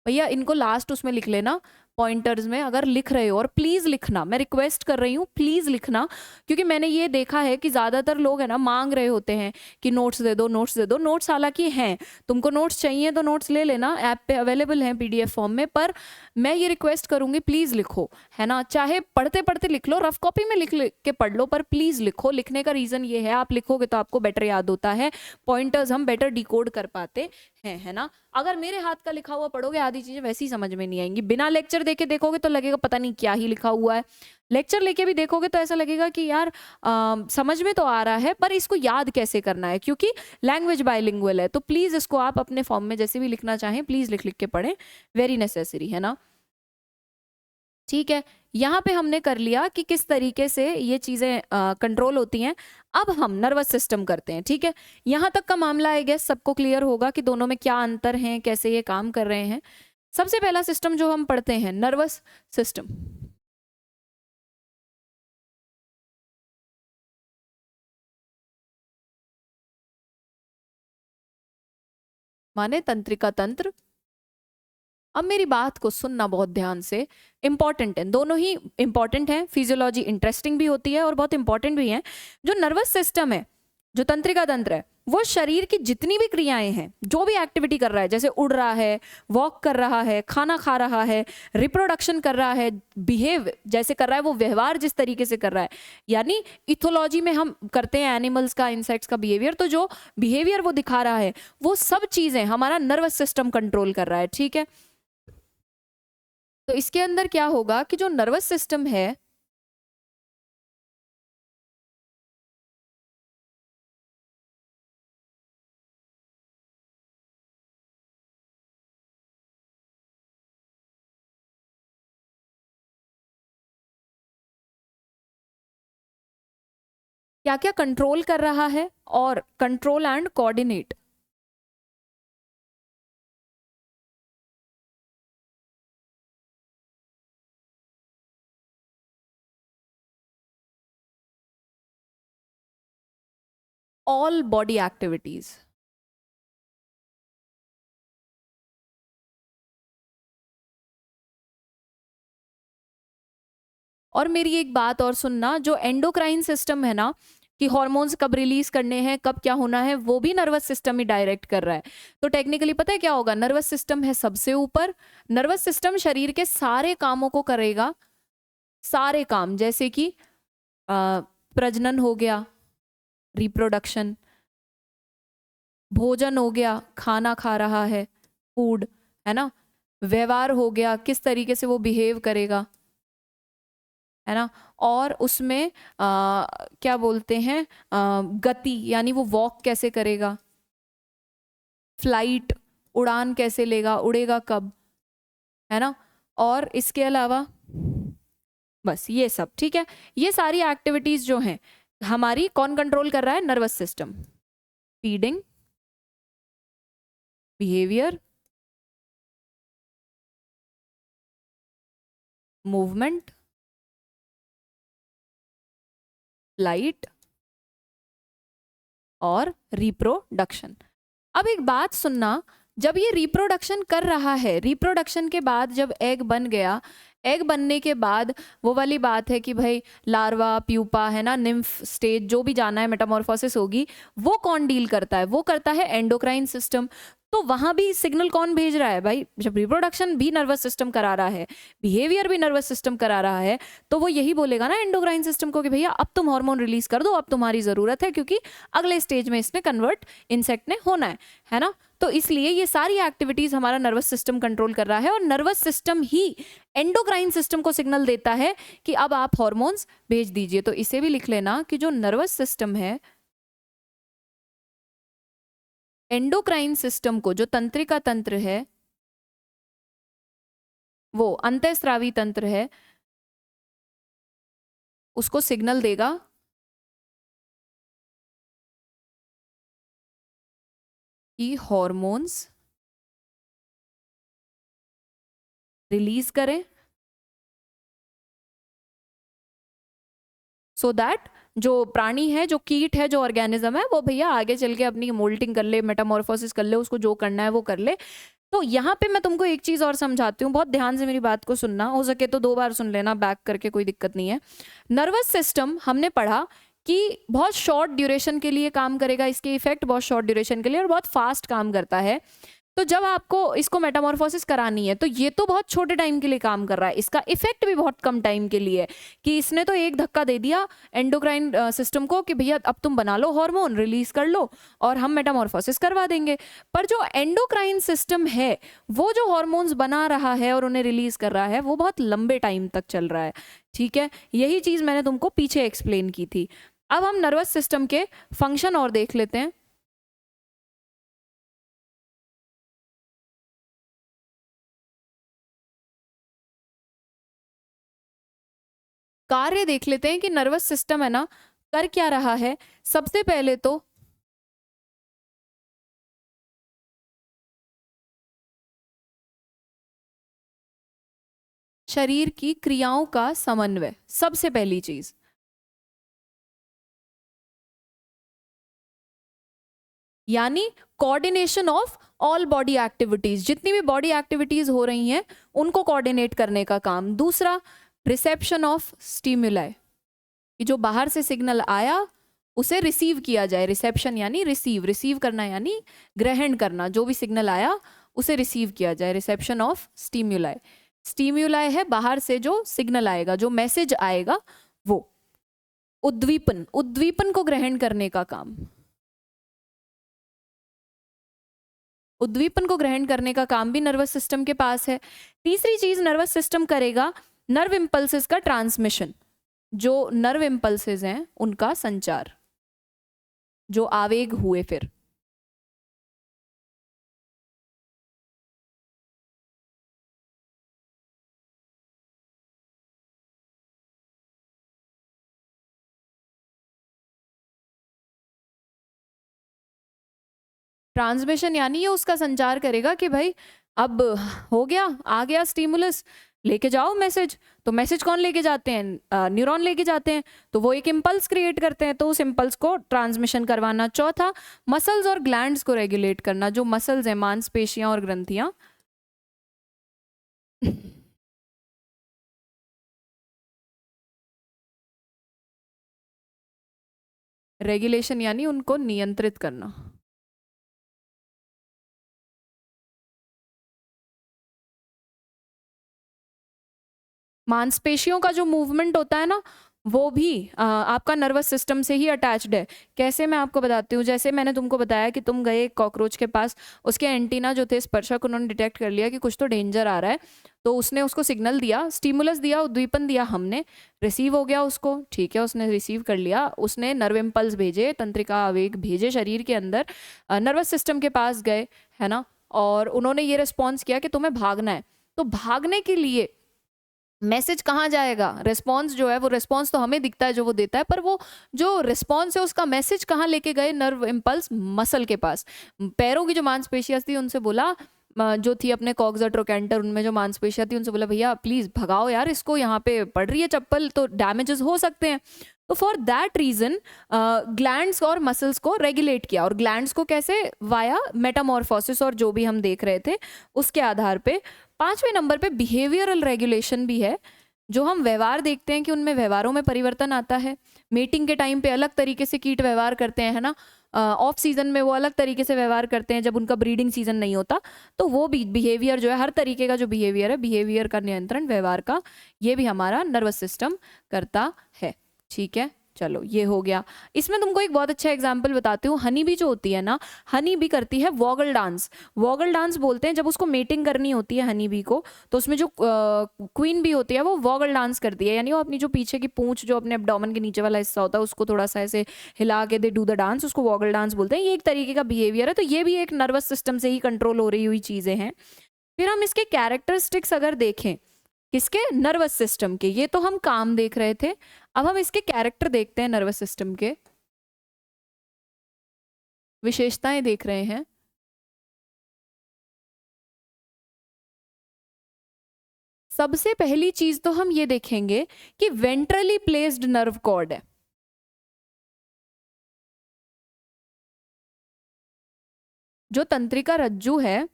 Speaker 1: भैया इनको लास्ट उसमें लिख लेना पॉइंटर्स में अगर लिख रहे हो, और प्लीज लिखना, मैं रिक्वेस्ट कर रही हूँ प्लीज लिखना, क्योंकि मैंने ये देखा है कि ज्यादातर लोग है ना मांग रहे होते हैं कि नोट्स दे दो नोट्स दे दो। नोट्स हालांकि हैं, तुमको नोट्स चाहिए तो नोट्स ले लेना, ऐप पे अवेलेबल हैं पीडीएफ फॉर्म में, पर मैं ये रिक्वेस्ट करूंगी प्लीज लिखो, है ना। चाहे पढ़ते पढ़ते लिख लो, रफ कॉपी में लिख के पढ़ लो, पर प्लीज लिखो। लिखने का रीजन ये है, आप लिखोगे तो आपको बेटर याद होता है, पॉइंटर्स हम बेटर डिकोड कर पाते हैं, है ना। अगर मेरे हाथ का लिखा हुआ पढ़ोगे आधी चीजें वैसे ही समझ में नहीं आएंगी। बिना लेक्चर देके देखोगे तो लगेगा पता नहीं क्या ही लिखा हुआ है, लेक्चर लेके भी देखोगे तो ऐसा लगेगा कि यार समझ में तो आ रहा है पर इसको याद कैसे करना है, क्योंकि लैंग्वेज बायलिंगुअल है। तो प्लीज इसको आप अपने फॉर्म में जैसे भी लिखना चाहें प्लीज लिख लिख के पढ़ें, वेरी नेसेसरी है ना। ठीक है, यहाँ पे हमने कर लिया कि किस तरीके से ये चीजें कंट्रोल होती हैं। अब हम नर्वस सिस्टम करते हैं, ठीक है। यहाँ तक का मामला आई गेस सबको क्लियर होगा कि दोनों में क्या अंतर है, कैसे ये काम कर रहे हैं। सबसे पहला सिस्टम जो हम पढ़ते हैं नर्वस सिस्टम, माने तंत्रिका तंत्र। अब मेरी बात को सुनना बहुत ध्यान से, इंपॉर्टेंट है, दोनों ही इंपॉर्टेंट है। फिजियोलॉजी इंटरेस्टिंग भी होती है और बहुत इंपॉर्टेंट भी है। जो नर्वस सिस्टम है, जो तंत्रिका तंत्र है, वो शरीर की जितनी भी क्रियाएं हैं, जो भी एक्टिविटी कर रहा है, जैसे उड़ रहा है, वॉक कर रहा है, खाना खा रहा है, रिप्रोडक्शन कर रहा है, बिहेव जैसे कर रहा है, वो व्यवहार जिस तरीके से कर रहा है, यानी इथोलॉजी में हम करते हैं एनिमल्स का, इंसेक्ट्स का बिहेवियर, तो जो बिहेवियर वो दिखा रहा है वो सब चीजें हमारा नर्वस सिस्टम कंट्रोल कर रहा है, ठीक है। तो इसके अंदर क्या होगा कि जो नर्वस सिस्टम है, क्या क्या कंट्रोल कर रहा है, और control and coordinate. All body activities. और मेरी एक बात और सुनना, जो एंडोक्राइन सिस्टम है ना, कि हार्मोन्स कब रिलीज करने हैं, कब क्या होना है, वो भी नर्वस सिस्टम ही डायरेक्ट कर रहा है। तो टेक्निकली पता है क्या होगा, नर्वस सिस्टम है सबसे ऊपर, नर्वस सिस्टम शरीर के सारे कामों को करेगा, सारे काम, जैसे कि प्रजनन हो गया, रिप्रोडक्शन, भोजन हो गया, खाना खा रहा है, फूड, है ना, व्यवहार हो गया, किस तरीके से वो बिहेव करेगा, है ना, और उसमें क्या बोलते हैं गति, यानी वो वॉक कैसे करेगा, फ्लाइट, उड़ान कैसे लेगा, उड़ेगा कब, है ना, और इसके अलावा बस ये सब, ठीक है। ये सारी एक्टिविटीज जो हैं हमारी कौन कंट्रोल कर रहा है, nervous system. Feeding, behaviour, movement, flight और रिप्रोडक्शन। अब एक बात सुनना, जब ये रिप्रोडक्शन कर रहा है, रिप्रोडक्शन के बाद जब एग बन गया, एग बनने के बाद वो वाली बात है कि भाई लार्वा, प्यूपा, है ना, निम्फ स्टेज, जो भी जाना है, मेटामॉर्फोसिस होगी, वो कौन डील करता है, वो करता है एंडोक्राइन सिस्टम। तो वहां भी सिग्नल कौन भेज रहा है भाई, जब रिप्रोडक्शन भी नर्वस सिस्टम करा रहा है, बिहेवियर भी नर्वस सिस्टम करा रहा है, तो वो यही बोलेगा ना एंडोक्राइन सिस्टम को कि भैया अब तुम हार्मोन रिलीज कर दो, अब तुम्हारी जरूरत है, क्योंकि अगले स्टेज में इसने कन्वर्ट इंसेक्ट ने होना है ना। तो इसलिए ये सारी एक्टिविटीज हमारा नर्वस सिस्टम कंट्रोल कर रहा है, और नर्वस सिस्टम ही एंडोक्राइन सिस्टम को सिग्नल देता है कि अब आप हार्मोन्स भेज दीजिए। तो इसे भी लिख लेना कि जो नर्वस सिस्टम है एंडोक्राइन सिस्टम को, जो तंत्रिका तंत्र है, वो अंतःस्रावी तंत्र है, उसको सिग्नल देगा कि हॉर्मोन्स रिलीज करें, सो दैट जो प्राणी है, जो कीट है, जो ऑर्गेनिज्म है, वो भैया आगे चल के अपनी मोल्टिंग कर ले, मेटामॉर्फोसिस कर ले, उसको जो करना है वो कर ले। तो यहाँ पे मैं तुमको एक चीज और समझाती हूँ, बहुत ध्यान से मेरी बात को सुनना, हो सके तो 2 बार सुन लेना बैक करके, कोई दिक्कत नहीं है। नर्वस सिस्टम हमने पढ़ा कि बहुत शॉर्ट ड्यूरेशन के लिए काम करेगा, इसके इफेक्ट बहुत शॉर्ट ड्यूरेशन के लिए और बहुत फास्ट काम करता है। तो जब आपको इसको मेटामॉर्फोसिस करानी है, तो ये तो बहुत छोटे टाइम के लिए काम कर रहा है, इसका इफेक्ट भी बहुत कम टाइम के लिए है, कि इसने तो एक धक्का दे दिया एंडोक्राइन सिस्टम को कि भैया अब तुम बना लो हार्मोन, रिलीज कर लो और हम मेटामॉर्फोसिस करवा देंगे। पर जो एंडोक्राइन सिस्टम है, वो जो हार्मोन्स बना रहा है और उन्हें रिलीज कर रहा है, वो बहुत लंबे टाइम तक चल रहा है। ठीक है, यही चीज मैंने तुमको पीछे एक्सप्लेन की थी। अब हम नर्वस सिस्टम के फंक्शन और देख लेते हैं। कार्य देख लेते हैं कि नर्वस सिस्टम है ना, कर क्या रहा है। सबसे पहले तो शरीर की क्रियाओं का समन्वय, सबसे पहली चीज। यानी coordination of all body activities, जितनी भी बॉडी एक्टिविटीज हो रही हैं उनको कोऑर्डिनेट करने का काम। दूसरा, रिसेप्शन ऑफ स्टिमुलाई, कि जो बाहर से सिग्नल आया उसे रिसीव किया जाए। रिसेप्शन यानी रिसीव, रिसीव करना यानी ग्रहण करना, जो भी सिग्नल आया उसे रिसीव किया जाए। रिसेप्शन ऑफ स्टिमुलाई, स्टिमुलाई है बाहर से जो सिग्नल आएगा, जो मैसेज आएगा वो। उद्दीपन, उद्दीपन को ग्रहण करने का काम, उद्दीपन को ग्रहण करने का काम भी नर्वस सिस्टम के पास है। तीसरी चीज नर्वस सिस्टम करेगा, नर्व इंपल्सेस का ट्रांसमिशन, जो नर्व इंपल्सेस हैं उनका संचार, जो आवेग हुए फिर। ट्रांसमिशन यानी ये उसका संचार करेगा कि भाई अब हो गया, आ गया स्टिमुलस, लेके जाओ मैसेज। तो मैसेज कौन लेके जाते हैं? न्यूरॉन लेके जाते हैं, तो वो एक इम्पल्स क्रिएट करते हैं, तो उस इम्पल्स को ट्रांसमिशन करवाना। चौथा, मसल्स और ग्लैंड्स को रेगुलेट करना, जो मसल्स हैं, मांसपेशियां और ग्रंथियां, रेगुलेशन यानी उनको नियंत्रित करना। मांसपेशियों का जो मूवमेंट होता है ना, वो भी आपका नर्वस सिस्टम से ही अटैच्ड है। कैसे, मैं आपको बताती हूँ। जैसे मैंने तुमको बताया कि तुम गए कॉकरोच के पास, उसके एंटीना जो थे स्पर्शक, उन्होंने डिटेक्ट कर लिया कि कुछ तो डेंजर आ रहा है, तो उसने उसको सिग्नल दिया, स्टिमुलस दिया, उद्दीपन दिया, हमने रिसीव हो गया उसको। ठीक है, उसने रिसीव कर लिया, उसने नर्व इम्पल्स भेजे, तंत्रिका आवेग भेजे शरीर के अंदर, नर्वस सिस्टम के पास गए, है ना, और उन्होंने ये रिस्पॉन्स किया कि तुम्हें भागना है। तो भागने के लिए मैसेज कहाँ जाएगा? रिस्पॉन्स जो है, वो रिस्पॉन्स तो हमें दिखता है जो वो देता है, पर वो जो रिस्पॉन्स है उसका मैसेज कहाँ लेके गए? नर्व इम्पल्स मसल के पास। पैरों की जो मांसपेशियां थी उनसे बोला, जो थी अपने कॉक्स और ट्रोकेंटर, उनमें जो मांसपेशियां थी उनसे बोला, भैया प्लीज भगाओ यार इसको, यहाँ पे पड़ रही है चप्पल, तो डैमेजेस हो सकते हैं। तो फॉर दैट रीजन ग्लैंड्स और मसल्स को रेगुलेट किया। और ग्लैंड्स को कैसे? वाया मेटामॉर्फोसिस और जो भी हम देख रहे थे उसके आधार पे। 5वें नंबर पे बिहेवियरल रेगुलेशन भी है, जो हम व्यवहार देखते हैं कि उनमें व्यवहारों में परिवर्तन आता है। मीटिंग के टाइम पे अलग तरीके से कीट व्यवहार करते हैं, है ना, ऑफ सीजन में वो अलग तरीके से व्यवहार करते हैं, जब उनका ब्रीडिंग सीजन नहीं होता। तो वो भी बिहेवियर जो है, हर तरीके का जो बिहेवियर है, बिहेवियर का नियंत्रण, व्यवहार का, ये भी हमारा नर्वस सिस्टम करता है। ठीक है, चलो ये हो गया। इसमें तुमको एक बहुत अच्छा एग्जाम्पल बताती हूँ। हनी बी जो होती है ना, हनी बी करती है वॉगल डांस। वॉगल डांस बोलते हैं जब उसको मेटिंग करनी होती है हनी बी को, तो उसमें जो क्वीन बी होती है वो वॉगल डांस करती है, यानी वो अपनी जो पीछे की पूंछ, जो अपने एब्डोमेन के नीचे वाला हिस्सा होता है, उसको थोड़ा सा ऐसे हिला के दे डू द डांस, उसको वॉगल डांस बोलते हैं। ये एक तरीके का बिहेवियर है, तो ये भी एक नर्वस सिस्टम से ही कंट्रोल हो रही हुई चीजें हैं। फिर हम इसके कैरेक्टरिस्टिक्स अगर देखें, किसके, नर्वस सिस्टम के, ये तो हम काम देख रहे थे, अब हम इसके कैरेक्टर देखते हैं, नर्वस सिस्टम के विशेषताएं देख रहे हैं। सबसे पहली चीज तो हम ये देखेंगे कि वेंट्रली प्लेस्ड नर्व कॉर्ड है। जो तंत्रिका रज्जु है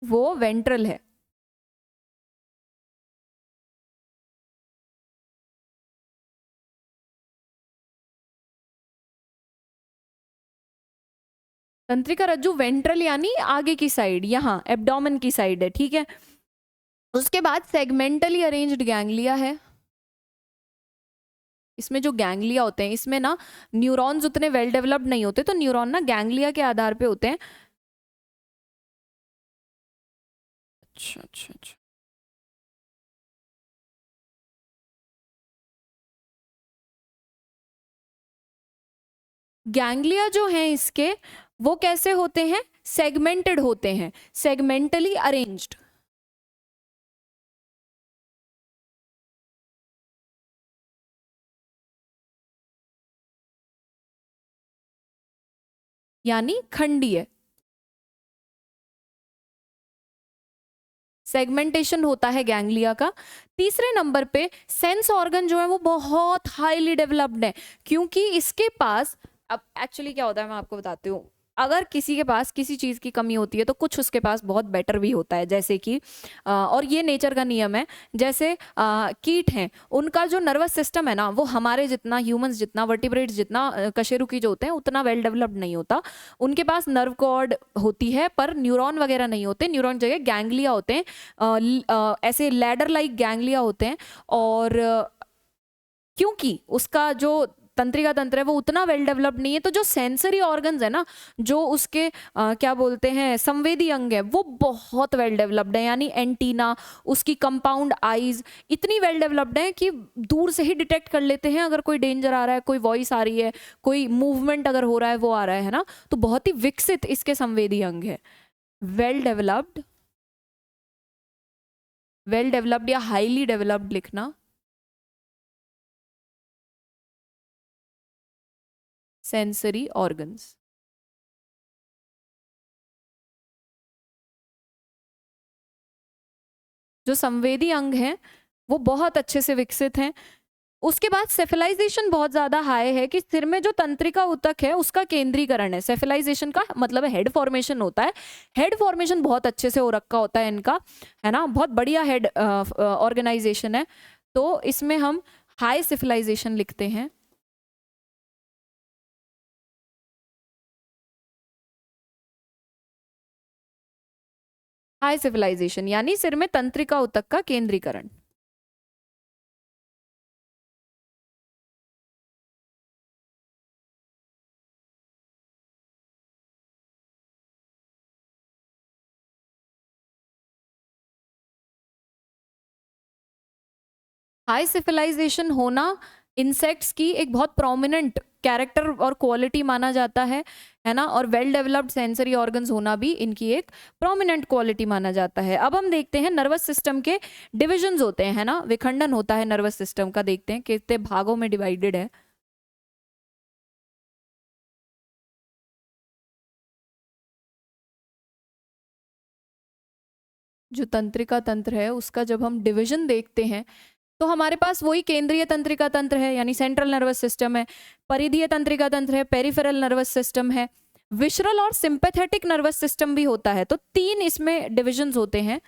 Speaker 1: वो वेंट्रल है। तंत्रिका रज्जु वेंट्रल यानी आगे की साइड, यहाँ एब्डोमेन की साइड है, ठीक है। उसके बाद सेगमेंटली अरेंज्ड गैंग्लिया है। इसमें जो गैंग्लिया होते हैं, इसमें ना न्यूरॉन्स उतने वेल डेवलप्ड नहीं होते, तो न्यूरॉन ना गैंग्लिया के आधार पे होते हैं। अच्छा अच्छा अच्छा। गैंग्लिया जो हैं इसके, वो कैसे होते हैं, सेगमेंटेड होते हैं, सेगमेंटली अरेंज्ड। यानी खंडीय सेगमेंटेशन होता है गैंग्लिया का। तीसरे नंबर पे सेंस ऑर्गन जो है वो बहुत हाईली डेवलप्ड है, क्योंकि इसके पास, अब एक्चुअली क्या होता है मैं आपको बताती हूँ, अगर किसी के पास किसी चीज की कमी होती है तो कुछ उसके पास बहुत बेटर भी होता है, जैसे कि और ये नेचर का नियम है। जैसे कीट हैं, उनका जो नर्वस सिस्टम है ना, वो हमारे जितना, ह्यूमंस जितना, वर्टिब्रेट्स जितना, कशेरुकी जो होते हैं उतना वेल डेवलप्ड नहीं होता। उनके पास नर्व कॉर्ड होती है पर न्यूरॉन वगैरह नहीं होते, न्यूरॉन जगह गैंग्लिया होते हैं, ऐसे लैडर लाइक गैंग्लिया होते हैं। और क्योंकि उसका जो तंत्रिका तंत्र है वो उतना वेल डेवलप्ड नहीं है, तो जो सेंसरी ऑर्गन्स है ना, जो उसके क्या बोलते हैं, संवेदी अंग है, वो बहुत वेल डेवलप्ड है। यानी एंटीना, उसकी कंपाउंड आईज इतनी वेल डेवलप्ड है कि दूर से ही डिटेक्ट कर लेते हैं अगर कोई डेंजर आ रहा है, कोई वॉइस आ रही है, कोई मूवमेंट अगर हो रहा है, वो आ रहा है ना। तो बहुत ही विकसित इसके संवेदी अंग है। वेल डेवलप्ड, वेल डेवलप्ड या हाईली डेवलप्ड लिखना, सेंसरी ऑर्गन्स। जो संवेदी अंग हैं वो बहुत अच्छे से विकसित हैं। उसके बाद सेफलाइजेशन बहुत ज्यादा हाई है, कि सिर में जो तंत्रिका ऊतक है उसका केंद्रीकरण है। सेफलाइजेशन का मतलब है हेड फॉर्मेशन होता है, हेड फॉर्मेशन बहुत अच्छे से हो रखा होता है इनका, है ना, बहुत बढ़िया हेड ऑर्गेनाइजेशन है। तो इसमें हम हाई सिफलाइजेशन लिखते हैं। हाई सिविलाइजेशन यानी सिर में तंत्रिका ऊतक का केंद्रीकरण। हाई सिविलाइजेशन होना इंसेक्ट्स की एक बहुत प्रोमिनेंट कैरेक्टर और क्वालिटी माना जाता है ना। और वेल डेवलप्ड सेंसरी ऑर्गन्स होना भी इनकी एक प्रोमिनेंट क्वालिटी माना जाता है। अब हम देखते हैं नर्वस सिस्टम के डिविजन्स होते हैं, है ना, विखंडन होता है नर्वस सिस्टम का। देखते हैं कितने भागों में डिवाइडेड है। जो तंत्रिका तंत्र है उसका जब हम डिवीजन देखते हैं, तो हमारे पास वही केंद्रीय तंत्रिका तंत्र है यानी सेंट्रल नर्वस सिस्टम है, परिधीय तंत्रिका तंत्र है, पेरिफेरल नर्वस सिस्टम है, विशरल और सिंपैथेटिक नर्वस सिस्टम भी होता है। तो तीन इसमें डिविजन्स होते हैं।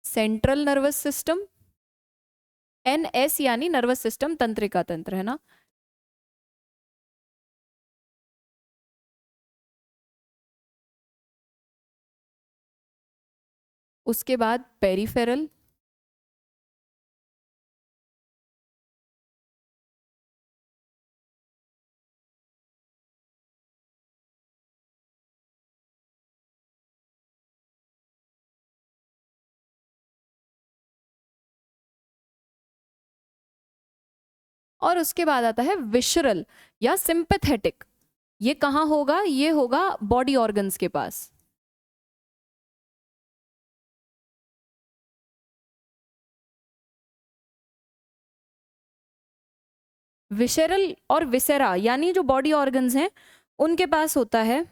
Speaker 1: सेंट्रल नर्वस सिस्टम, एनएस यानी नर्वस सिस्टम तंत्रिका तंत्र, है ना। उसके बाद पेरिफेरल, और उसके बाद आता है विशरल या सिंपैथेटिक। ये कहाँ होगा? ये होगा बॉडी ऑर्गन्स के पास। विशरल और विसेरा यानी जो बॉडी ऑर्गन्स हैं उनके पास होता है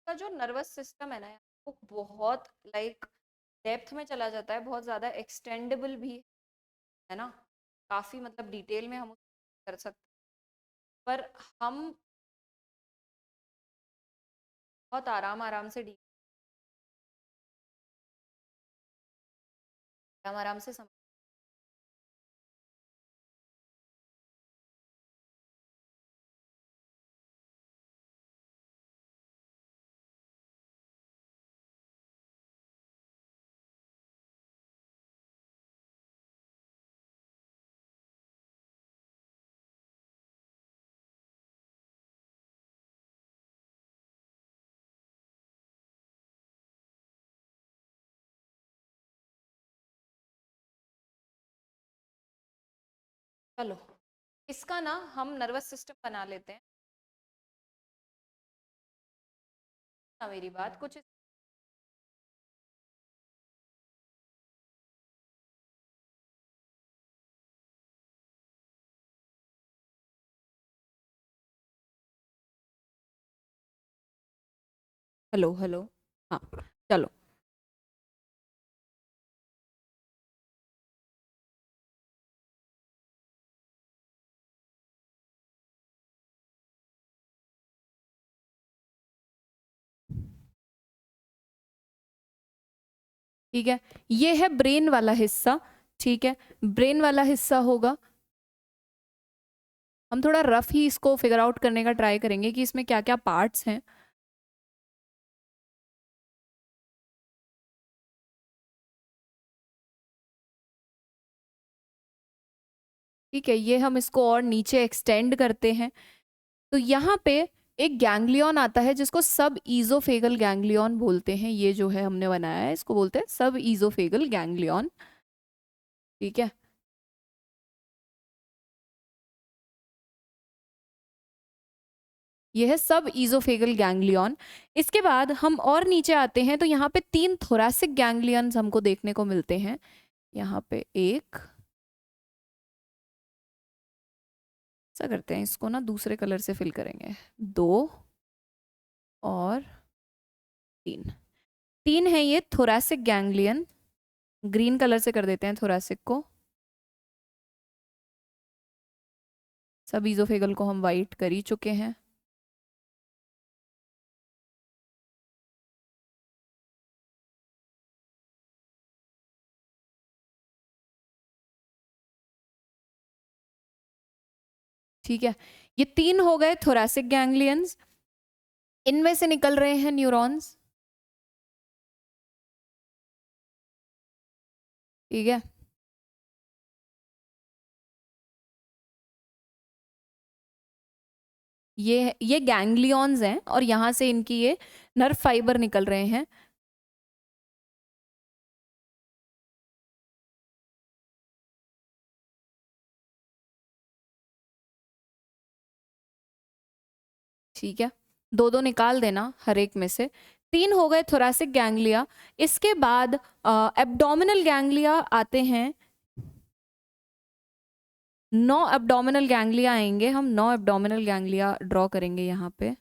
Speaker 1: का जो नर्वस सिस्टम है ना, वो बहुत लाइक डेप्थ में चला जाता है, बहुत ज़्यादा एक्सटेंडेबल भी है ना, काफ़ी मतलब डिटेल में हम कर सकते हैं, पर हम बहुत आराम आराम से आराम आराम से समझ। चलो इसका ना हम नर्वस सिस्टम बना लेते हैं ना, मेरी बात कुछ हेलो हेलो। हाँ चलो। ठीक है, ये है ब्रेन वाला हिस्सा। ठीक है, ब्रेन वाला हिस्सा होगा, हम थोड़ा रफ ही इसको फिगर आउट करने का ट्राई करेंगे कि इसमें क्या क्या पार्ट्स हैं। ठीक है, ये हम इसको और नीचे एक्सटेंड करते हैं, तो यहाँ पे एक गैंग्लियन आता है जिसको सब ईजोफेगल गैंग्लियन बोलते हैं। ये जो है हमने बनाया है इसको बोलते हैं सब ईजोफेगल गैंग्लियन। ठीक है, ये है सब ईजोफेगल गैंग्लियन। इसके बाद हम और नीचे आते हैं तो यहाँ पे 3 थोरैसिक गैंग्लियंस हमको देखने को मिलते हैं। यहाँ पे एक, ऐसा करते हैं इसको ना दूसरे कलर से फिल करेंगे, 2 और 3। 3 है ये थोरैसिक गैंग्लियन, ग्रीन कलर से कर देते हैं थोरैसिक को। सब ईजोफेगल को हम वाइट कर ही चुके हैं। ठीक है, ये 3 हो गए थोरैसिक गैंग्लियंस। इनमें से निकल रहे हैं न्यूरॉन्स। ठीक है, ये गैंग्लियंस हैं और यहाँ से इनकी ये नर्व फाइबर निकल रहे हैं। ठीक है, दो दो निकाल देना हर एक में से। 3 हो गए थोरैसिक गैंग्लिया। इसके बाद एब्डोमिनल गैंग्लिया आते हैं, 9 एब्डोमिनल गैंग्लिया आएंगे। हम 9 एब्डोमिनल गैंग्लिया ड्रॉ करेंगे यहाँ पे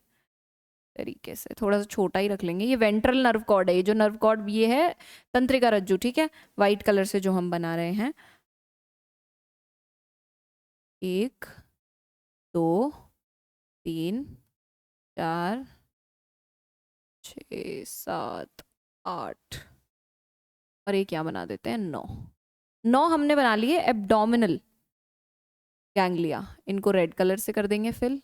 Speaker 1: तरीके से, थोड़ा सा छोटा ही रख लेंगे। ये वेंट्रल नर्व कॉर्ड है, ये जो नर्व कॉर्ड ये है तंत्रिका रज्जु, ठीक है, वाइट कलर से जो हम बना रहे हैं। 1 2 3 4 6 7 8 और एक यहाँ बना देते हैं 9। 9 हमने बना लिए एब्डोमिनल गैंग्लिया, इनको रेड कलर से कर देंगे फिल।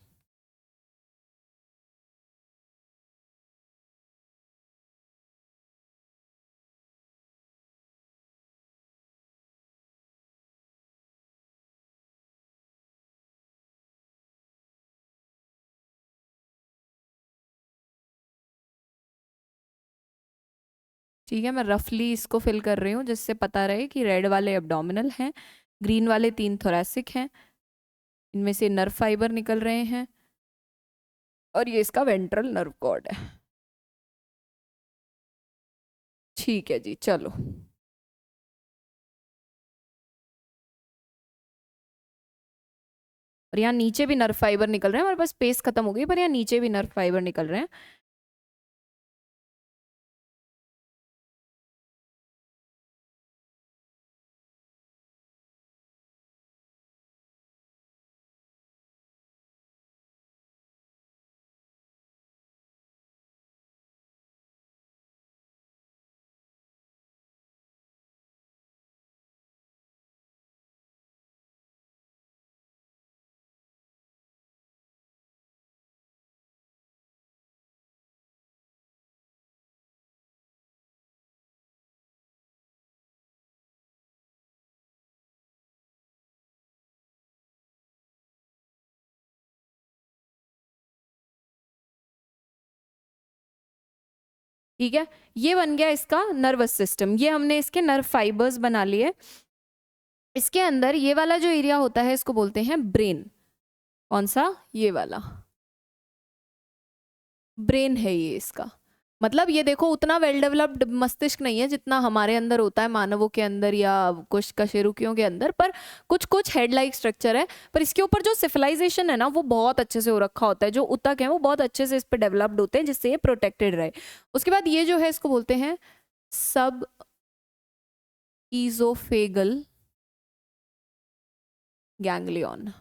Speaker 1: ठीक है, मैं रफली इसको फिल कर रही हूँ जिससे पता रहे कि रेड वाले एब्डोमिनल हैं, ग्रीन वाले 3 थोरैसिक हैं, इनमें से नर्व फाइबर निकल रहे हैं, और ये इसका वेंट्रल नर्व कॉर्ड है। ठीक है जी, चलो। और यहाँ नीचे भी नर्व फाइबर निकल रहे हैं, हमारे पास स्पेस खत्म हो गई पर यहाँ नीचे भी नर्व फाइबर निकल रहे हैं। ठीक है, ये बन गया इसका नर्वस सिस्टम। ये हमने इसके नर्व फाइबर्स बना लिए। इसके अंदर ये वाला जो एरिया होता है इसको बोलते हैं ब्रेन। कौन सा? ये वाला ब्रेन है ये इसका। मतलब ये देखो उतना वेल डेवलप्ड मस्तिष्क नहीं है जितना हमारे अंदर होता है, मानवों के अंदर या कुछ कशेरुकियों के अंदर, पर कुछ कुछ हेड लाइक स्ट्रक्चर है। पर इसके ऊपर जो सिविलाइजेशन है ना वो बहुत अच्छे से हो रखा होता है, जो ऊतक है वो बहुत अच्छे से इस पर डेवलप्ड होते हैं जिससे ये प्रोटेक्टेड रहे। उसके बाद ये जो है इसको बोलते हैं सब ईजोफेगल गैंग्लियन।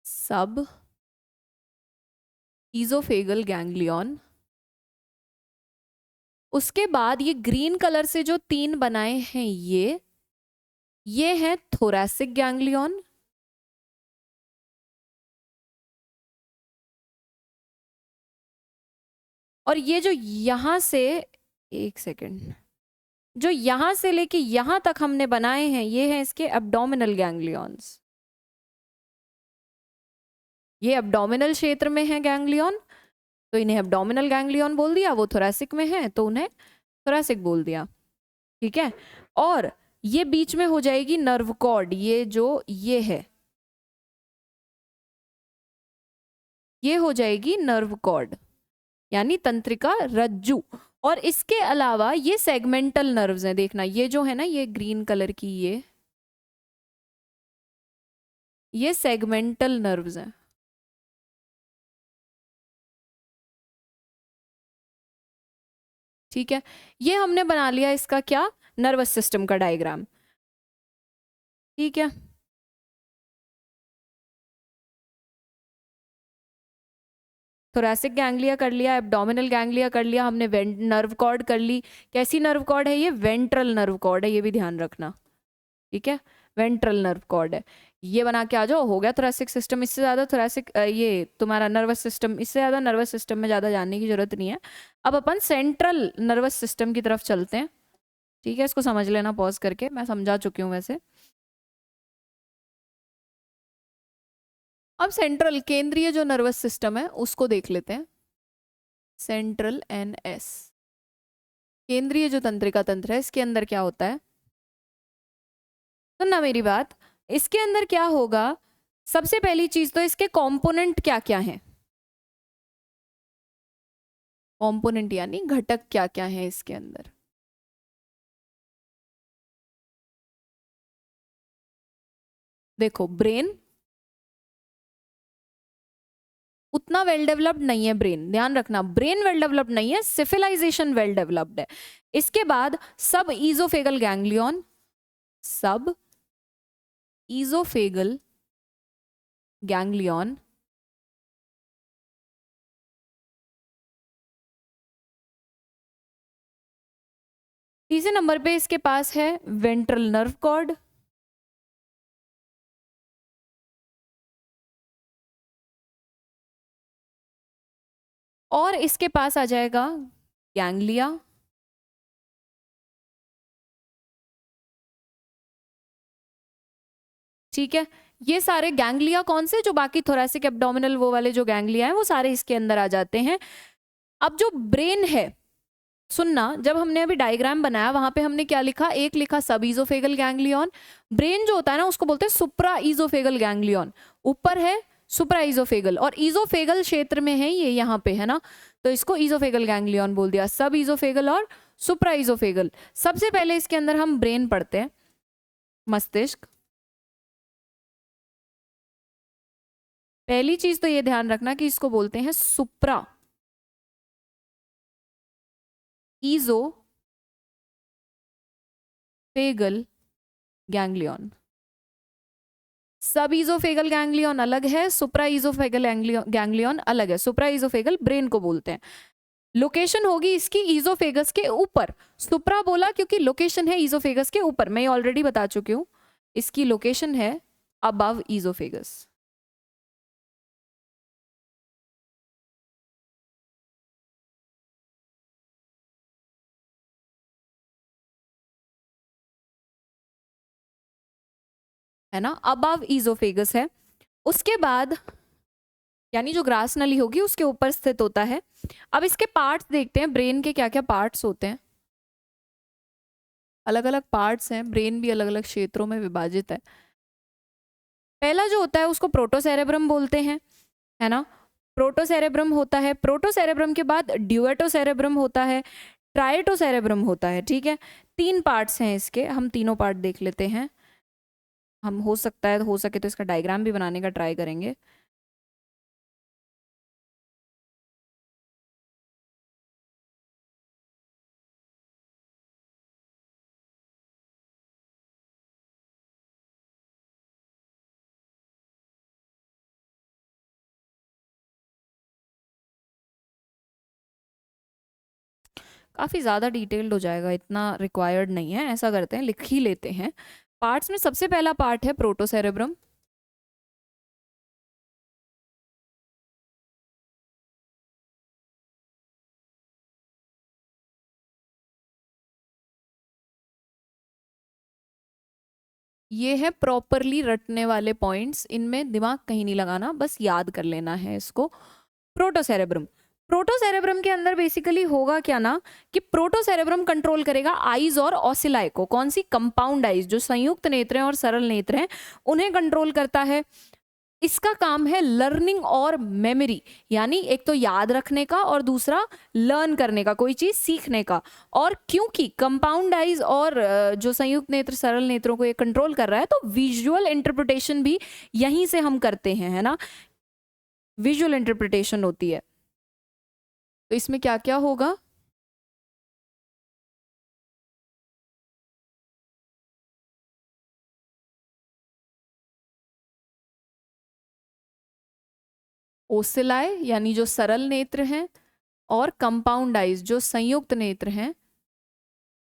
Speaker 1: सब ईजोफेगल गैंग्लियन। उसके बाद ये ग्रीन कलर से जो 3 बनाए हैं ये है थोरैसिक गैंग्लियन। और ये जो यहां से, एक सेकेंड, जो यहां से लेके यहां तक हमने बनाए हैं ये हैं इसके एब्डोमिनल गैंग्लियंस। ये एब्डोमिनल क्षेत्र में है गैंग्लियन, तो इन्हें एब्डोमिनल गैंग्लियन बोल दिया। वो थोरैसिक में है तो उन्हें थोरैसिक बोल दिया। ठीक है, और ये बीच में हो जाएगी नर्व कॉर्ड। ये जो ये है ये हो जाएगी नर्व कॉर्ड यानी तंत्रिका रज्जु। और इसके अलावा ये सेगमेंटल नर्व्स हैं, देखना ये जो है ना ये ग्रीन कलर की ये सेगमेंटल नर्व्स हैं। ठीक है, ये हमने बना लिया इसका क्या, नर्वस सिस्टम का डायग्राम। ठीक है, थोरैसिक गैंग्लिया कर लिया, एब्डोमिनल गैंग्लिया कर लिया हमने, नर्व कॉर्ड कर ली। कैसी नर्व कॉर्ड है ये? वेंट्रल नर्व कॉर्ड है, ये भी ध्यान रखना। ठीक है, वेंट्रल नर्व कॉर्ड है। ये बना के आ जाओ, हो गया थोरैसिक सिस्टम। इससे ज्यादा थोरैसिक ये तुम्हारा नर्वस सिस्टम, इससे ज्यादा नर्वस सिस्टम में ज्यादा जानने की जरूरत नहीं है। अब अपन सेंट्रल नर्वस सिस्टम की तरफ चलते हैं। ठीक है, इसको समझ लेना पॉज करके, मैं समझा चुकी हूँ वैसे। अब सेंट्रल केंद्रीय जो नर्वस सिस्टम है उसको देख लेते हैं। सेंट्रल NS केंद्रीय जो तंत्रिका तंत्र है इसके अंदर क्या होता है? सुनना मेरी बात, इसके अंदर क्या होगा, सबसे पहली चीज तो इसके कंपोनेंट क्या क्या हैं, कंपोनेंट यानी घटक क्या क्या हैं इसके अंदर। देखो ब्रेन उतना वेल डेवलप्ड नहीं है, ब्रेन ध्यान रखना, ब्रेन वेल डेवलप्ड नहीं है, सिविलाइजेशन वेल डेवलप्ड है। इसके बाद सब ईजोफेगल गैंग्लियन, सब ईजोफेगल गैंग्लियन, तीसरे नंबर पे इसके पास है वेंट्रल नर्व कॉर्ड, और इसके पास आ जाएगा गैंग्लिया, ठीक है। ये सारे गैंग्लिया कौन से, जो बाकी थोरैसिक एब्डोमिनल वो वाले जो गैंग्लिया हैं वो सारे इसके अंदर आ जाते हैं। अब जो ब्रेन है, सुनना, जब हमने अभी डायग्राम बनाया वहां पे हमने क्या लिखा, एक लिखा सब ईजोफेगल गैंग्लियन, ब्रेन जो होता है ना उसको बोलते हैं सुप्रा ईजोफेगल गैंग्लियन, ऊपर है सुप्रा ईजोफेगल, और ईजोफेगल क्षेत्र में है ये यहाँ पे, है ना, तो इसको ईजोफेगल गैंग्लियन बोल दिया, सब ईजोफेगल और सुप्रा ईजोफेगल। सबसे पहले इसके अंदर हम ब्रेन पढ़ते हैं, मस्तिष्क। पहली चीज तो ये ध्यान रखना कि इसको बोलते हैं सुप्रा ईजोफेगल गैंग्लियन। सब ईजोफेगल गैंग्लियन अलग है, सुप्रा ईजोफेगल गैंग्लियन अलग है। सुप्रा ईजोफेगल ब्रेन को बोलते हैं। लोकेशन होगी इसकी ईजोफेगस के ऊपर, सुप्रा बोला क्योंकि लोकेशन है ईजोफेगस के ऊपर, मैं ऑलरेडी बता चुकी हूं, इसकी लोकेशन है अबव ईजोफेगस। है ना, अबव ईजोफेगस है। उसके बाद यानी जो ग्रास नली होगी उसके ऊपर स्थित होता है। अब इसके पार्ट्स देखते हैं, ब्रेन के क्या क्या पार्ट्स होते हैं। अलग अलग पार्ट्स हैं, ब्रेन भी अलग अलग क्षेत्रों में विभाजित है। पहला जो होता है उसको प्रोटोसेरेब्रम बोलते हैं, है ना, प्रोटोसेरेब्रम होता है। प्रोटोसेरेब्रम के बाद ड्यूएटोसेरेब्रम होता है, ट्राइटोसेरेब्रम होता है, ठीक है। तीन पार्ट्स हैं इसके, हम तीनों पार्ट देख लेते हैं। हम हो सकता है, हो सके तो इसका डायग्राम भी बनाने का ट्राई करेंगे। काफ़ी ज़्यादा डिटेल्ड हो जाएगा, इतना रिक्वायर्ड नहीं है, ऐसा करते हैं लिख ही लेते हैं। पार्ट्स में सबसे पहला पार्ट है प्रोटोसेरेब्रम। ये है प्रॉपरली रटने वाले पॉइंट्स, इनमें दिमाग कहीं नहीं लगाना, बस याद कर लेना है इसको। प्रोटोसेरेब्रम, प्रोटोसेरेब्रम के अंदर बेसिकली होगा क्या ना, कि प्रोटोसेरेब्रम कंट्रोल करेगा आईज और ऑसिलाई को। कौन सी, कंपाउंड आईज, जो संयुक्त नेत्र हैं और सरल नेत्र हैं, उन्हें कंट्रोल करता है। इसका काम है लर्निंग और मेमोरी, यानी एक तो याद रखने का और दूसरा लर्न करने का, कोई चीज सीखने का। और क्योंकि कंपाउंड आइज और जो संयुक्त नेत्र सरल नेत्रों को ये कंट्रोल कर रहा है, तो विजुअल इंटरप्रिटेशन भी यहीं से हम करते हैं, है ना, विजुअल इंटरप्रिटेशन होती है। तो इसमें क्या क्या होगा, ओसिलाए यानी जो सरल नेत्र हैं, और कंपाउंड आइज जो संयुक्त नेत्र हैं,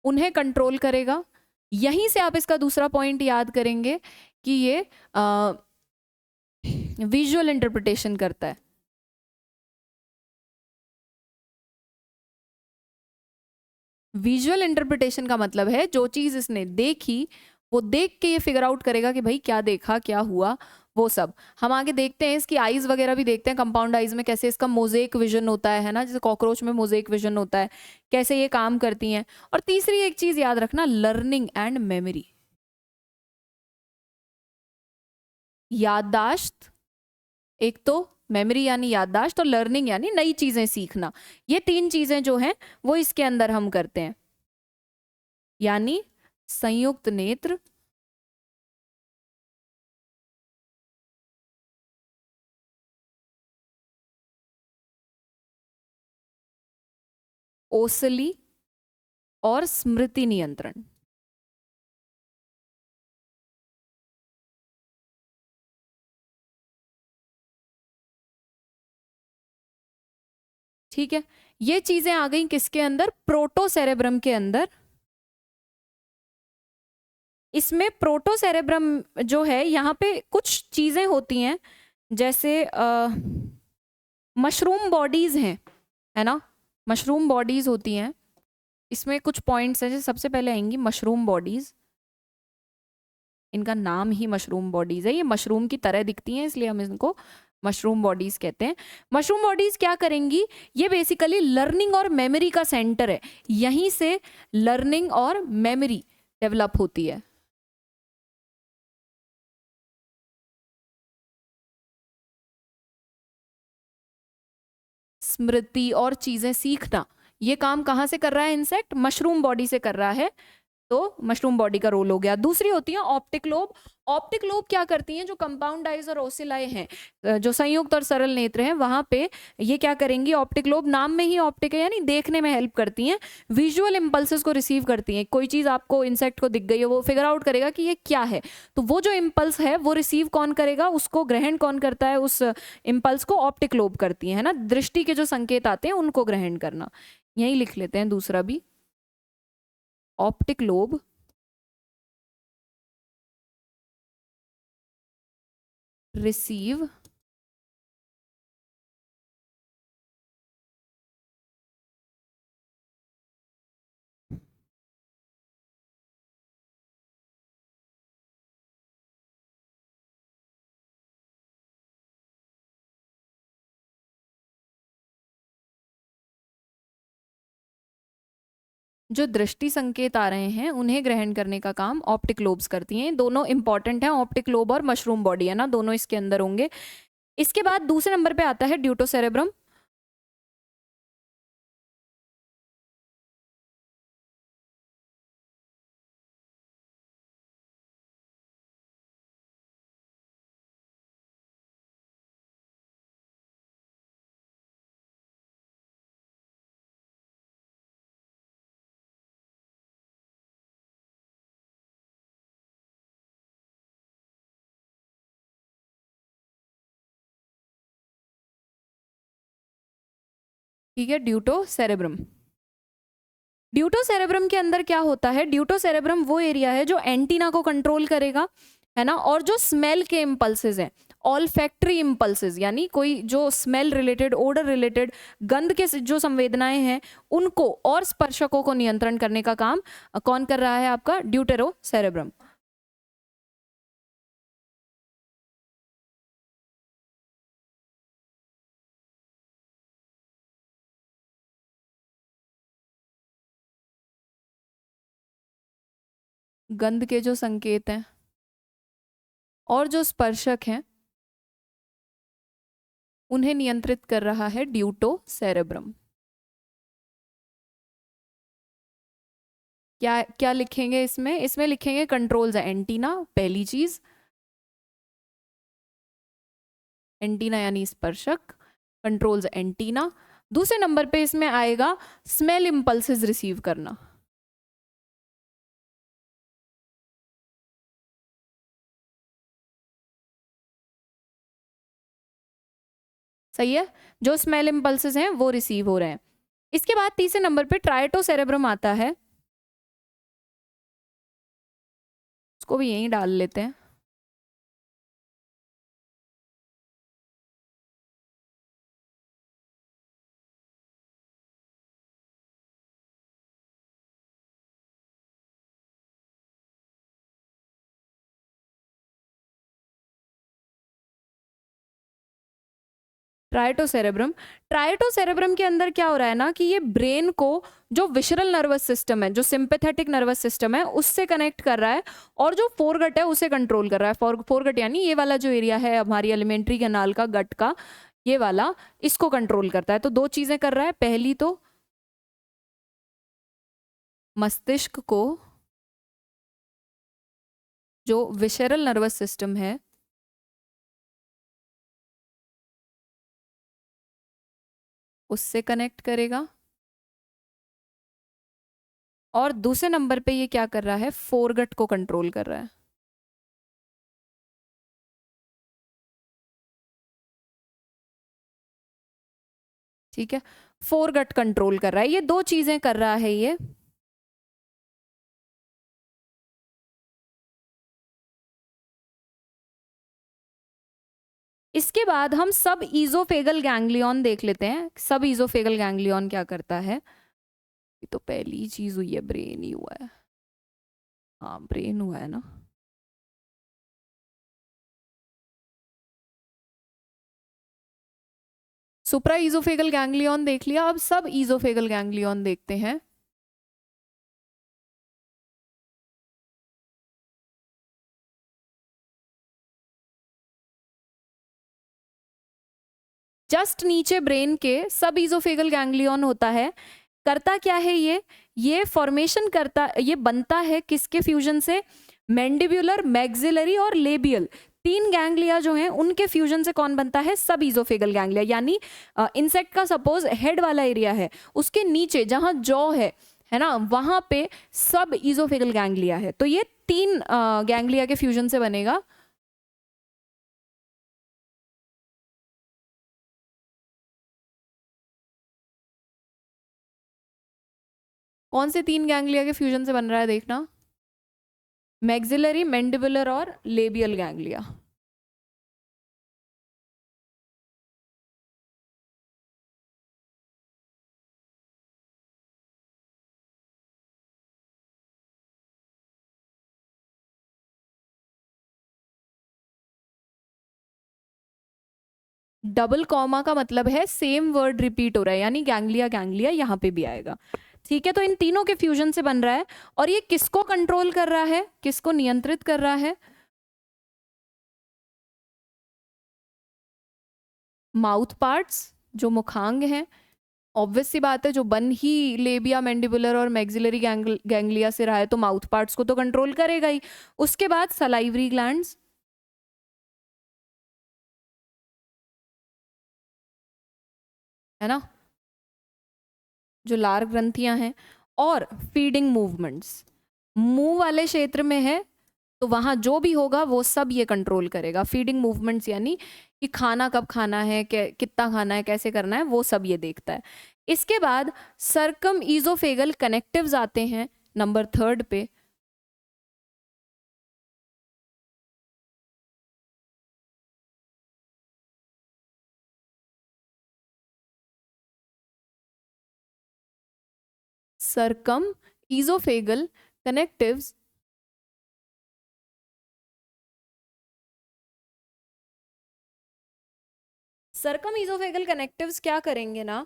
Speaker 1: उन्हें कंट्रोल करेगा। यहीं से आप इसका दूसरा पॉइंट याद करेंगे कि ये विजुअल इंटरप्रिटेशन करता है। विजुअल इंटरप्रिटेशन का मतलब है जो चीज इसने देखी, वो देख के ये फिगर आउट करेगा कि भाई क्या देखा, क्या हुआ, वो सब। हम आगे देखते हैं, इसकी आईज वगैरह भी देखते हैं, कंपाउंड आईज में कैसे इसका मोजेक विजन होता है ना, जैसे कॉकरोच में मोजेक विजन होता है, कैसे ये काम करती हैं। और तीसरी एक चीज याद रखना, लर्निंग एंड मेमोरी। याददाश्त, एक तो मेमोरी यानी याददाश्त, और लर्निंग यानी नई चीजें सीखना। ये तीन चीजें जो हैं वो इसके अंदर हम करते हैं, यानी संयुक्त नेत्र, ओसली और स्मृति नियंत्रण। ठीक है, ये चीजें आ गई किसके अंदर, प्रोटोसेरेब्रम के अंदर। इसमें प्रोटोसेरेब्रम जो है यहाँ पे कुछ चीजें होती हैं, जैसे मशरूम बॉडीज हैं, है ना, मशरूम बॉडीज होती हैं। इसमें कुछ पॉइंट्स हैं, जैसे सबसे पहले आएंगी मशरूम बॉडीज। इनका नाम ही मशरूम बॉडीज है, ये मशरूम की तरह दिखती हैं इसलिए हम इनको मशरूम बॉडीज कहते हैं। मशरूम बॉडीज क्या करेंगी, ये बेसिकली लर्निंग और मेमोरी का सेंटर है, यहीं से लर्निंग और मेमोरी डेवलप होती है। स्मृति और चीजें सीखना, ये काम कहाँ से कर रहा है इंसेक्ट, मशरूम बॉडी से कर रहा है। तो मशरूम बॉडी का रोल हो गया। दूसरी होती है ऑप्टिक लोब। ऑप्टिक लोब क्या करती हैं, जो कंपाउंड आइज और ओसिलाई हैं, जो संयुक्त और सरल नेत्र हैं, वहां पे ये क्या करेंगी, ऑप्टिक लोब, नाम में ही ऑप्टिक है यानी देखने में हेल्प करती हैं, विजुअल इंपल्सेस को रिसीव करती हैं। कोई चीज आपको इंसेक्ट को दिख गई है, वो फिगर आउट करेगा कि ये क्या है, तो वो जो इम्पल्स है वो रिसीव कौन करेगा, उसको ग्रहण कौन करता है, उस इम्पल्स को ऑप्टिक लोब करती है ना, दृष्टि के जो संकेत आते हैं उनको ग्रहण करना। यही लिख लेते हैं दूसरा भी, ऑप्टिक लोब रिसीव जो दृष्टि संकेत आ रहे हैं उन्हें ग्रहण करने का काम ऑप्टिक लोब्स करती हैं। दोनों इंपॉर्टेंट हैं, ऑप्टिक लोब और मशरूम बॉडी, है ना, दोनों इसके अंदर होंगे। इसके बाद दूसरे नंबर पे आता है ड्यूटोसेरेब्रम। ठीक है, ड्यूटोसेरेब्रम। ड्यूटोसेरेब्रम के अंदर क्या होता है, ड्यूटोसेरेब्रम वो एरिया है जो एंटीना को कंट्रोल करेगा, है ना, और जो स्मेल के इम्पल्सेस हैं, ऑल्फैक्टरी इम्पल्सेस, यानी कोई जो स्मेल रिलेटेड, ओडर रिलेटेड, गंध के जो संवेदनाएं हैं उनको और स्पर्शकों को नियंत्रण करने का काम कौन कर रहा है, आपका ड्यूटेरोसेरेब्रम। गंध के जो संकेत हैं और जो स्पर्शक हैं उन्हें नियंत्रित कर रहा है ड्यूटोसेरेब्रम। क्या क्या लिखेंगे इसमें, इसमें लिखेंगे कंट्रोल्स, एंटीना पहली चीज, एंटीना यानी स्पर्शक, कंट्रोल्स एंटीना। दूसरे नंबर पे इसमें आएगा स्मेल इंपल्सेस रिसीव करना। सही है, जो स्मेल इंपल्सेस हैं वो रिसीव हो रहे हैं। इसके बाद तीसरे नंबर पे ट्राइटोसेरेब्रम आता है, उसको भी यहीं डाल लेते हैं। ट्राइटोसेरेब्रम। ट्राइटोसेरेब्रम के अंदर क्या हो रहा है ना कि ये ब्रेन को जो विशरल नर्वस सिस्टम है, जो सिंपैथेटिक नर्वस सिस्टम है, उससे कनेक्ट कर रहा है, और जो फोरगट है उसे कंट्रोल कर रहा है। फोरगट यानी ये वाला जो एरिया है हमारी एलिमेंट्री कैनाल का, गट का, ये वाला, इसको कंट्रोल करता है। तो दो चीजें कर रहा है, पहली तो मस्तिष्क को जो विशरल नर्वस सिस्टम है उससे कनेक्ट करेगा, और दूसरे नंबर पे ये क्या कर रहा है, फोरगट को कंट्रोल कर रहा है। ठीक है, फोरगट कंट्रोल कर रहा है, ये दो चीजें कर रहा है ये। इसके बाद हम सब ईजोफेगल गैंग्लियन देख लेते हैं। सब ईजोफेगल गैंग्लियन क्या करता है, ये तो पहली चीज हुई है, ब्रेन ही हुआ है। हाँ ब्रेन हुआ है ना। सुप्रा ईजोफेगल गैंग्लियन देख लिया, अब सब ईजोफेगल गैंग्लियन देखते हैं। जस्ट नीचे ब्रेन के सब ईजोफेगल गैंग्लियन होता है। करता क्या है ये फॉर्मेशन करता, ये बनता है किसके फ्यूजन से, मैंडिब्यूलर, मैक्सिलरी और लेबियल, तीन गैंग्लिया जो हैं उनके फ्यूजन से कौन बनता है, सब ईजोफेगल गैंग्लिया। यानी इंसेक्ट का सपोज हेड वाला एरिया है, उसके नीचे जहां जॉ है ना, वहां पे सब ईजोफेगल गैंग्लिया है। तो ये तीन गैंग्लिया के फ्यूजन से बनेगा। कौन से तीन गैंग्लिया के फ्यूजन से बन रहा है देखना, मैक्सिलरी, मैंडिबुलर और लेबियल गैंग्लिया। डबल कॉमा का मतलब है सेम वर्ड रिपीट हो रहा है, यानी गैंग्लिया गैंग्लिया यहाँ पे भी आएगा। ठीक है, तो इन तीनों के फ्यूजन से बन रहा है। और ये किसको कंट्रोल कर रहा है, किसको नियंत्रित कर रहा है, माउथ पार्ट्स, जो मुखांग हैं। ऑब्वियस सी बात है, जो बन ही लेबिया, मैंडिबुलर और मैक्सिलरी गैंग्लिया से रहा है, तो माउथ पार्ट्स को तो कंट्रोल करेगा ही। उसके बाद सलाइवरी ग्लैंड्स, है ना, जो लार ग्रंथियां हैं। और फीडिंग मूवमेंट्स, मुंह वाले क्षेत्र में है, तो वहां जो भी होगा वो सब ये कंट्रोल करेगा। फीडिंग मूवमेंट्स यानी कि खाना कब खाना है, कितना खाना है, कैसे करना है, वो सब ये देखता है। इसके बाद सरकम ईजोफेगल कनेक्टिव्स आते हैं नंबर थर्ड पे। सरकम ईजोफेगल कनेक्टिव्स, सरकम ईजोफेगल कनेक्टिव्स क्या करेंगे ना,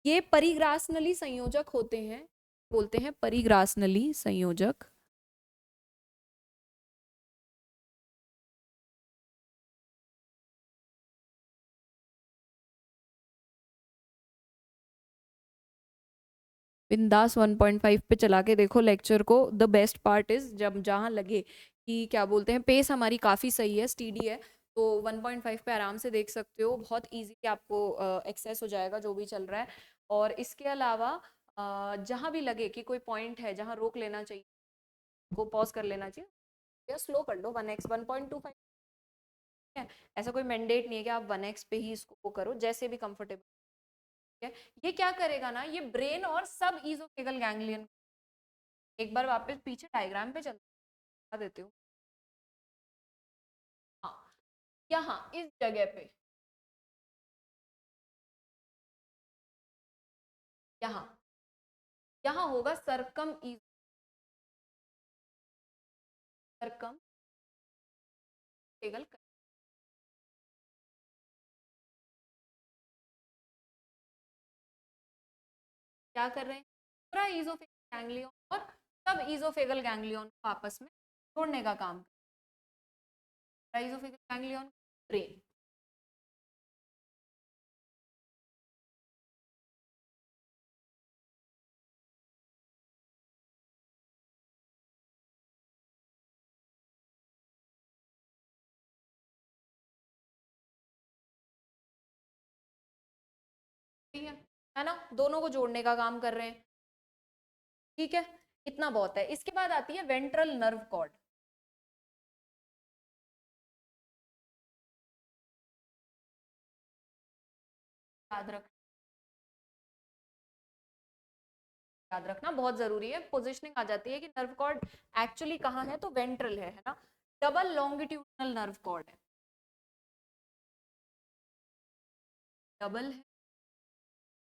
Speaker 1: ये परिग्रासनली संयोजक होते हैं, बोलते हैं परिग्रासनली संयोजक। बिंदास 1.5 पे चला के देखो लेक्चर को। द बेस्ट पार्ट इज जब जहाँ लगे कि क्या बोलते हैं, पेस हमारी काफ़ी सही है, स्टीडी है, तो 1.5 पे आराम से देख सकते हो, बहुत इजी आपको एक्सेस हो जाएगा जो भी चल रहा है। और इसके अलावा जहाँ भी लगे कि कोई पॉइंट है जहाँ रोक लेना चाहिए, वो पॉज कर लेना चाहिए, या स्लो कर लो, 1x 1.25 है। ऐसा कोई मैंडेट नहीं है कि आप 1x पे ही इसको करो, जैसे भी कंफर्टेबल है। ये क्या करेगा ना, ये ब्रेन और सब ईजोफेगल गैंग्लियन, एक बार वापस पीछे डायग्राम पे चलता देते हो। हाँ, यहाँ इस जगह पे, यहाँ यहाँ होगा सरकम सरकम ईजोफेगल। क्या कर रहे हैं, पूरा ईजोफेगल गैंग्लियन और सब ईजोफेगल गैंग्लियन को आपस में जोड़ने का काम कर रहा है। ईजोफेगल गैंग्लियन ब्रेन, ठीक है ना, दोनों को जोड़ने का काम कर रहे हैं, ठीक है, इतना बहुत है। इसके बाद आती है वेंट्रल नर्व कॉर्ड। याद रख, याद रखना बहुत जरूरी है, पोजिशनिंग आ जाती है कि नर्व कॉर्ड एक्चुअली कहाँ है, तो वेंट्रल है ना। डबल लॉन्गिट्यूडनल नर्व कॉर्ड है, डबल है,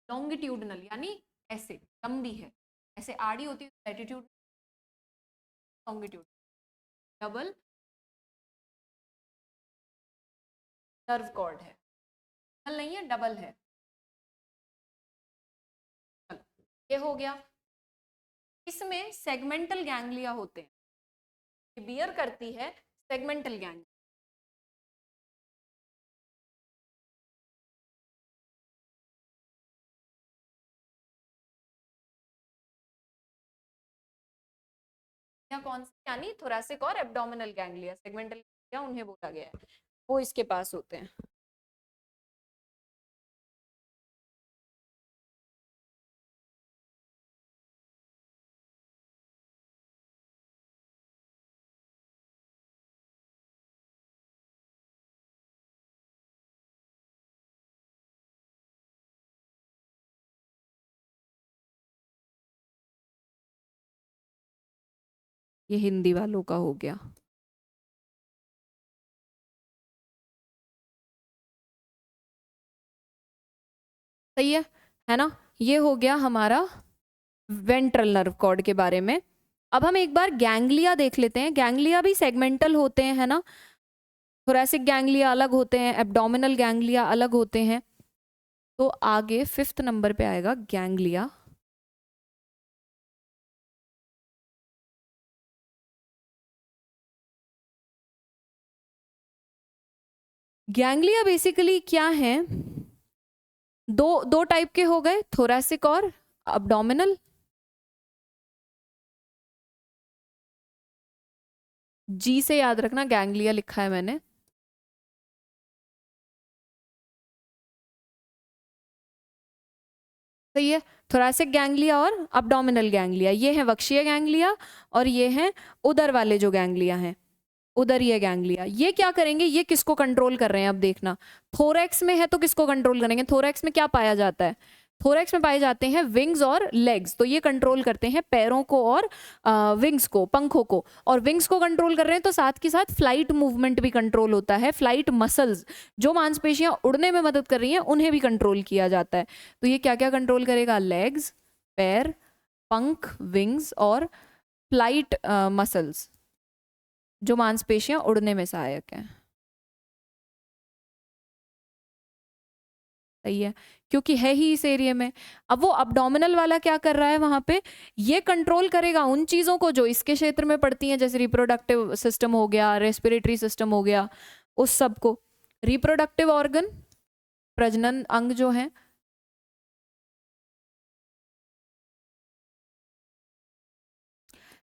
Speaker 1: लॉन्गिट्यूडनल यानी ऐसे लंबी है, ऐसे आड़ी होती है latitude, longitude, double nerve cord है, डबल नहीं है, डबल है। चलो, ये हो गया। इसमें सेगमेंटल गैंग्लिया होते हैं, ये बियर करती है सेगमेंटल गैंग्लिया। या कौन सी, यानी थोरैसिक और एब्डोमिनल गैंग्लिया, सेगमेंटल गैंग्लिया उन्हें बोला गया है, वो इसके पास होते हैं। ये हिंदी वालों का हो गया। सही है ना, ये हो गया हमारा वेंट्रल नर्व कॉर्ड के बारे में। अब हम एक बार गैंग्लिया देख लेते हैं, गैंग्लिया भी सेगमेंटल होते हैं, है ना, थोरैसिक गैंग्लिया अलग होते हैं, एब्डोमिनल गैंग्लिया अलग होते हैं। तो आगे 5th नंबर पे आएगा गैंग्लिया। गैंग्लिया बेसिकली क्या है, दो दो टाइप के हो गए, थोरैसिक और अब्डोमिनल। जी से याद रखना, गैंग्लिया लिखा है मैंने। सही है, थोरैसिक गैंग्लिया और अब्डोमिनल गैंग्लिया, ये है वक्षीय गैंग्लिया और ये हैं उदर वाले जो गैंग्लिया हैं, उदरीय गैंग्लिया। ये क्या करेंगे, ये किसको कंट्रोल कर रहे हैं, अब देखना। थोरैक्स में है तो किसको कंट्रोल करेंगे, थोरैक्स में क्या पाया जाता है, थोरैक्स में पाए जाते हैं विंग्स और लेग्स, तो ये कंट्रोल करते हैं पैरों को और विंग्स को, पंखों को। और विंग्स को कंट्रोल कर रहे हैं तो साथ के साथ फ्लाइट मूवमेंट भी कंट्रोल होता है, फ्लाइट मसल्स जो मांसपेशियां उड़ने में मदद कर रही हैं उन्हें भी कंट्रोल किया जाता है। तो ये क्या क्या कंट्रोल करेगा, लेग्स, पैर, पंख, विंग्स और फ्लाइट मसल्स जो मांसपेशियां उड़ने में सहायक हैं। सही है, क्योंकि है ही इस एरिया में। अब वो अब्डोमिनल वाला क्या कर रहा है वहां पे, ये कंट्रोल करेगा उन चीजों को जो इसके क्षेत्र में पड़ती हैं, जैसे रिप्रोडक्टिव सिस्टम हो गया, रेस्पिरेटरी सिस्टम हो गया, उस सब को। रिप्रोडक्टिव ऑर्गन, प्रजनन अंग जो है,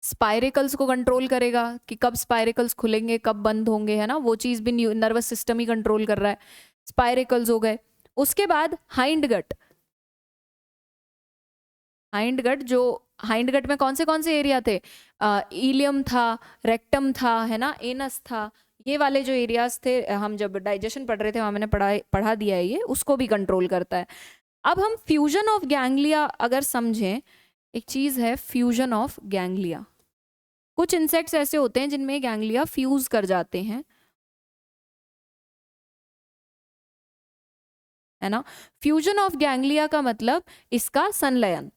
Speaker 1: स्पाइरिकल्स को कंट्रोल करेगा कि कब स्पाइरिकल्स खुलेंगे कब बंद होंगे, है ना, वो चीज भी नर्वस सिस्टम ही कंट्रोल कर रहा है। स्पाइरिकल्स हो गए। उसके बाद हाइंड गट, हाइंड गट जो, हाइंड गट में कौन से एरिया थे, इलियम था, रेक्टम था, है ना, एनस था, ये वाले जो एरियाज थे, हम जब डाइजेशन पढ़ रहे थे वहां मैंने पढ़ा दिया है, ये उसको भी कंट्रोल करता है। अब हम फ्यूजन ऑफ गैंग्लिया अगर समझें, एक चीज है फ्यूजन ऑफ गैंग्लिया। कुछ इंसेक्ट्स ऐसे होते हैं जिनमें गैंग्लिया फ्यूज कर जाते हैं, है ना। फ्यूजन ऑफ गैंग्लिया का मतलब इसका संलयन।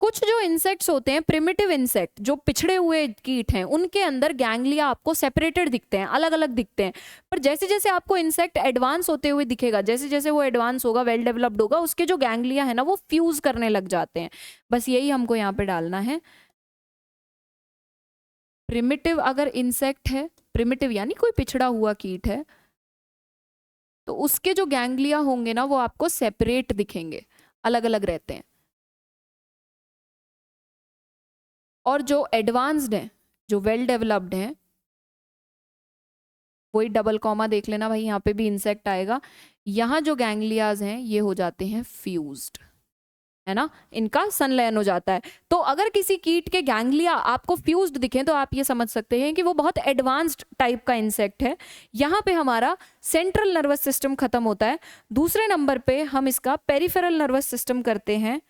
Speaker 1: कुछ जो इंसेक्ट्स होते हैं, प्रिमिटिव इंसेक्ट, जो पिछड़े हुए कीट हैं, उनके अंदर गैंग्लिया आपको सेपरेटेड दिखते हैं, अलग अलग दिखते हैं। पर जैसे जैसे आपको इंसेक्ट एडवांस होते हुए दिखेगा, जैसे जैसे वो एडवांस होगा, वेल डेवलप्ड होगा, उसके जो गैंग्लिया है ना वो फ्यूज करने लग जाते हैं। बस यही हमको यहाँ पे डालना है। प्रिमिटिव अगर इंसेक्ट है, प्रिमिटिव यानी कोई पिछड़ा हुआ कीट है, तो उसके जो गैंग्लिया होंगे ना वो आपको सेपरेट दिखेंगे, अलग अलग रहते हैं। और जो एडवांस्ड हैं, जो वेल डेवलप्ड हैं, वही डबल कॉमा देख लेना भाई, यहाँ पे भी इंसेक्ट आएगा, यहाँ जो गैंग्लियाज हैं ये हो जाते हैं फ्यूज्ड, है ना, इनका संलयन हो जाता है। तो अगर किसी कीट के गैंग्लिया आपको फ्यूज्ड दिखें तो आप ये समझ सकते हैं कि वो बहुत एडवांस्ड टाइप का इंसेक्ट है। यहाँ पे हमारा सेंट्रल नर्वस सिस्टम खत्म होता है। दूसरे नंबर पे हम इसका पेरिफेरल नर्वस सिस्टम करते हैं।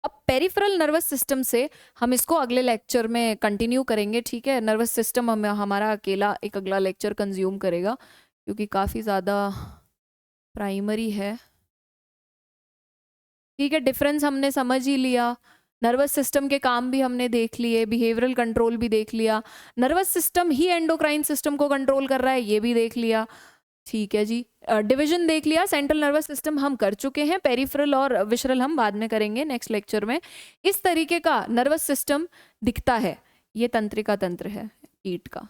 Speaker 1: अब पेरिफेरल नर्वस सिस्टम से हम इसको अगले लेक्चर में कंटिन्यू करेंगे, ठीक है। नर्वस सिस्टम हमारा अकेला एक अगला लेक्चर कंज्यूम करेगा, क्योंकि काफ़ी ज़्यादा प्राइमरी है, ठीक है। डिफरेंस हमने समझ ही लिया, नर्वस सिस्टम के काम भी हमने देख लिए, बिहेवियरल कंट्रोल भी देख लिया, नर्वस सिस्टम ही एंडोक्राइन सिस्टम को कंट्रोल कर रहा है ये भी देख लिया, ठीक है जी। डिवीजन देख लिया, सेंट्रल नर्वस सिस्टम हम कर चुके हैं, पेरिफेरल और विशरल हम बाद में करेंगे नेक्स्ट लेक्चर में। इस तरीके का नर्वस सिस्टम दिखता है, ये तंत्रिका तंत्र है कीट का,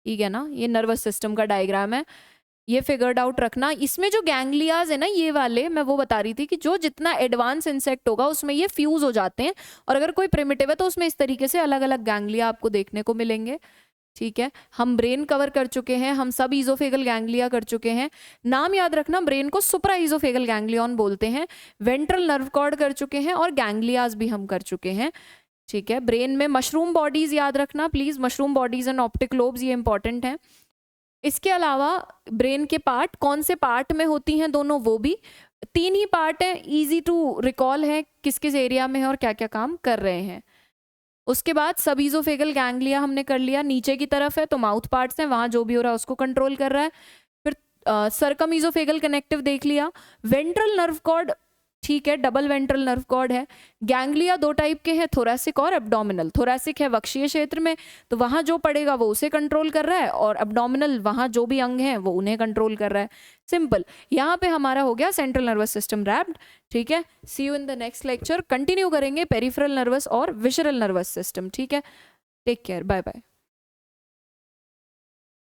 Speaker 1: ठीक है ना। ये नर्वस सिस्टम का डायग्राम है, ये फिगर्ड आउट रखना। इसमें जो गैंग्लियाज है ना ये वाले, मैं वो बता रही थी कि जो जितना एडवांस इंसेक्ट होगा उसमें ये फ्यूज हो जाते हैं, और अगर कोई प्रिमिटिव है तो उसमें इस तरीके से अलग अलग गैंग्लिया आपको देखने को मिलेंगे, ठीक है। हम ब्रेन कवर कर चुके हैं, हम सब ईजोफेगल गैंग्लिया कर चुके हैं। नाम याद रखना, ब्रेन को सुप्रा ईजोफेगल गैंग्लियन बोलते हैं। वेंट्रल नर्व कॉर्ड कर चुके हैं और गैंग्लियाज भी हम कर चुके हैं, ठीक है। ब्रेन में मशरूम बॉडीज याद रखना please, mushroom bodies and optic lobes, ये इंपॉर्टेंट है। इसके अलावा ब्रेन के पार्ट कौन से पार्ट में होती हैं दोनों, वो भी 3 ही पार्ट है, इजी टू रिकॉल है किस किस एरिया में है और क्या क्या काम कर रहे हैं। उसके बाद सब ईजोफेगल गैंग्लिया हमने कर लिया, नीचे की तरफ है तो माउथ पार्ट्स हैं, वहां जो भी हो रहा है उसको कंट्रोल कर रहा है। फिर सर्कम ईजोफेगल कनेक्टिव देख लिया, वेंट्रल नर्व कॉर्ड, ठीक है, डबल वेंट्रल नर्व कॉर्ड है। गैंग्लिया 2 टाइप के हैं, थोरैसिक और एब्डोमिनल। थोरैसिक है वक्षीय क्षेत्र में, तो वहां जो पड़ेगा वो उसे कंट्रोल कर रहा है, और एब्डोमिनल वहां जो भी अंग हैं वो उन्हें कंट्रोल कर रहा है। सिंपल, यहाँ पे हमारा हो गया सेंट्रल नर्वस सिस्टम रैप्ड, ठीक है। See you in the next lecture, continue करेंगे पेरिफेरल नर्वस और विशरल नर्वस सिस्टम, ठीक है। Take care, bye bye.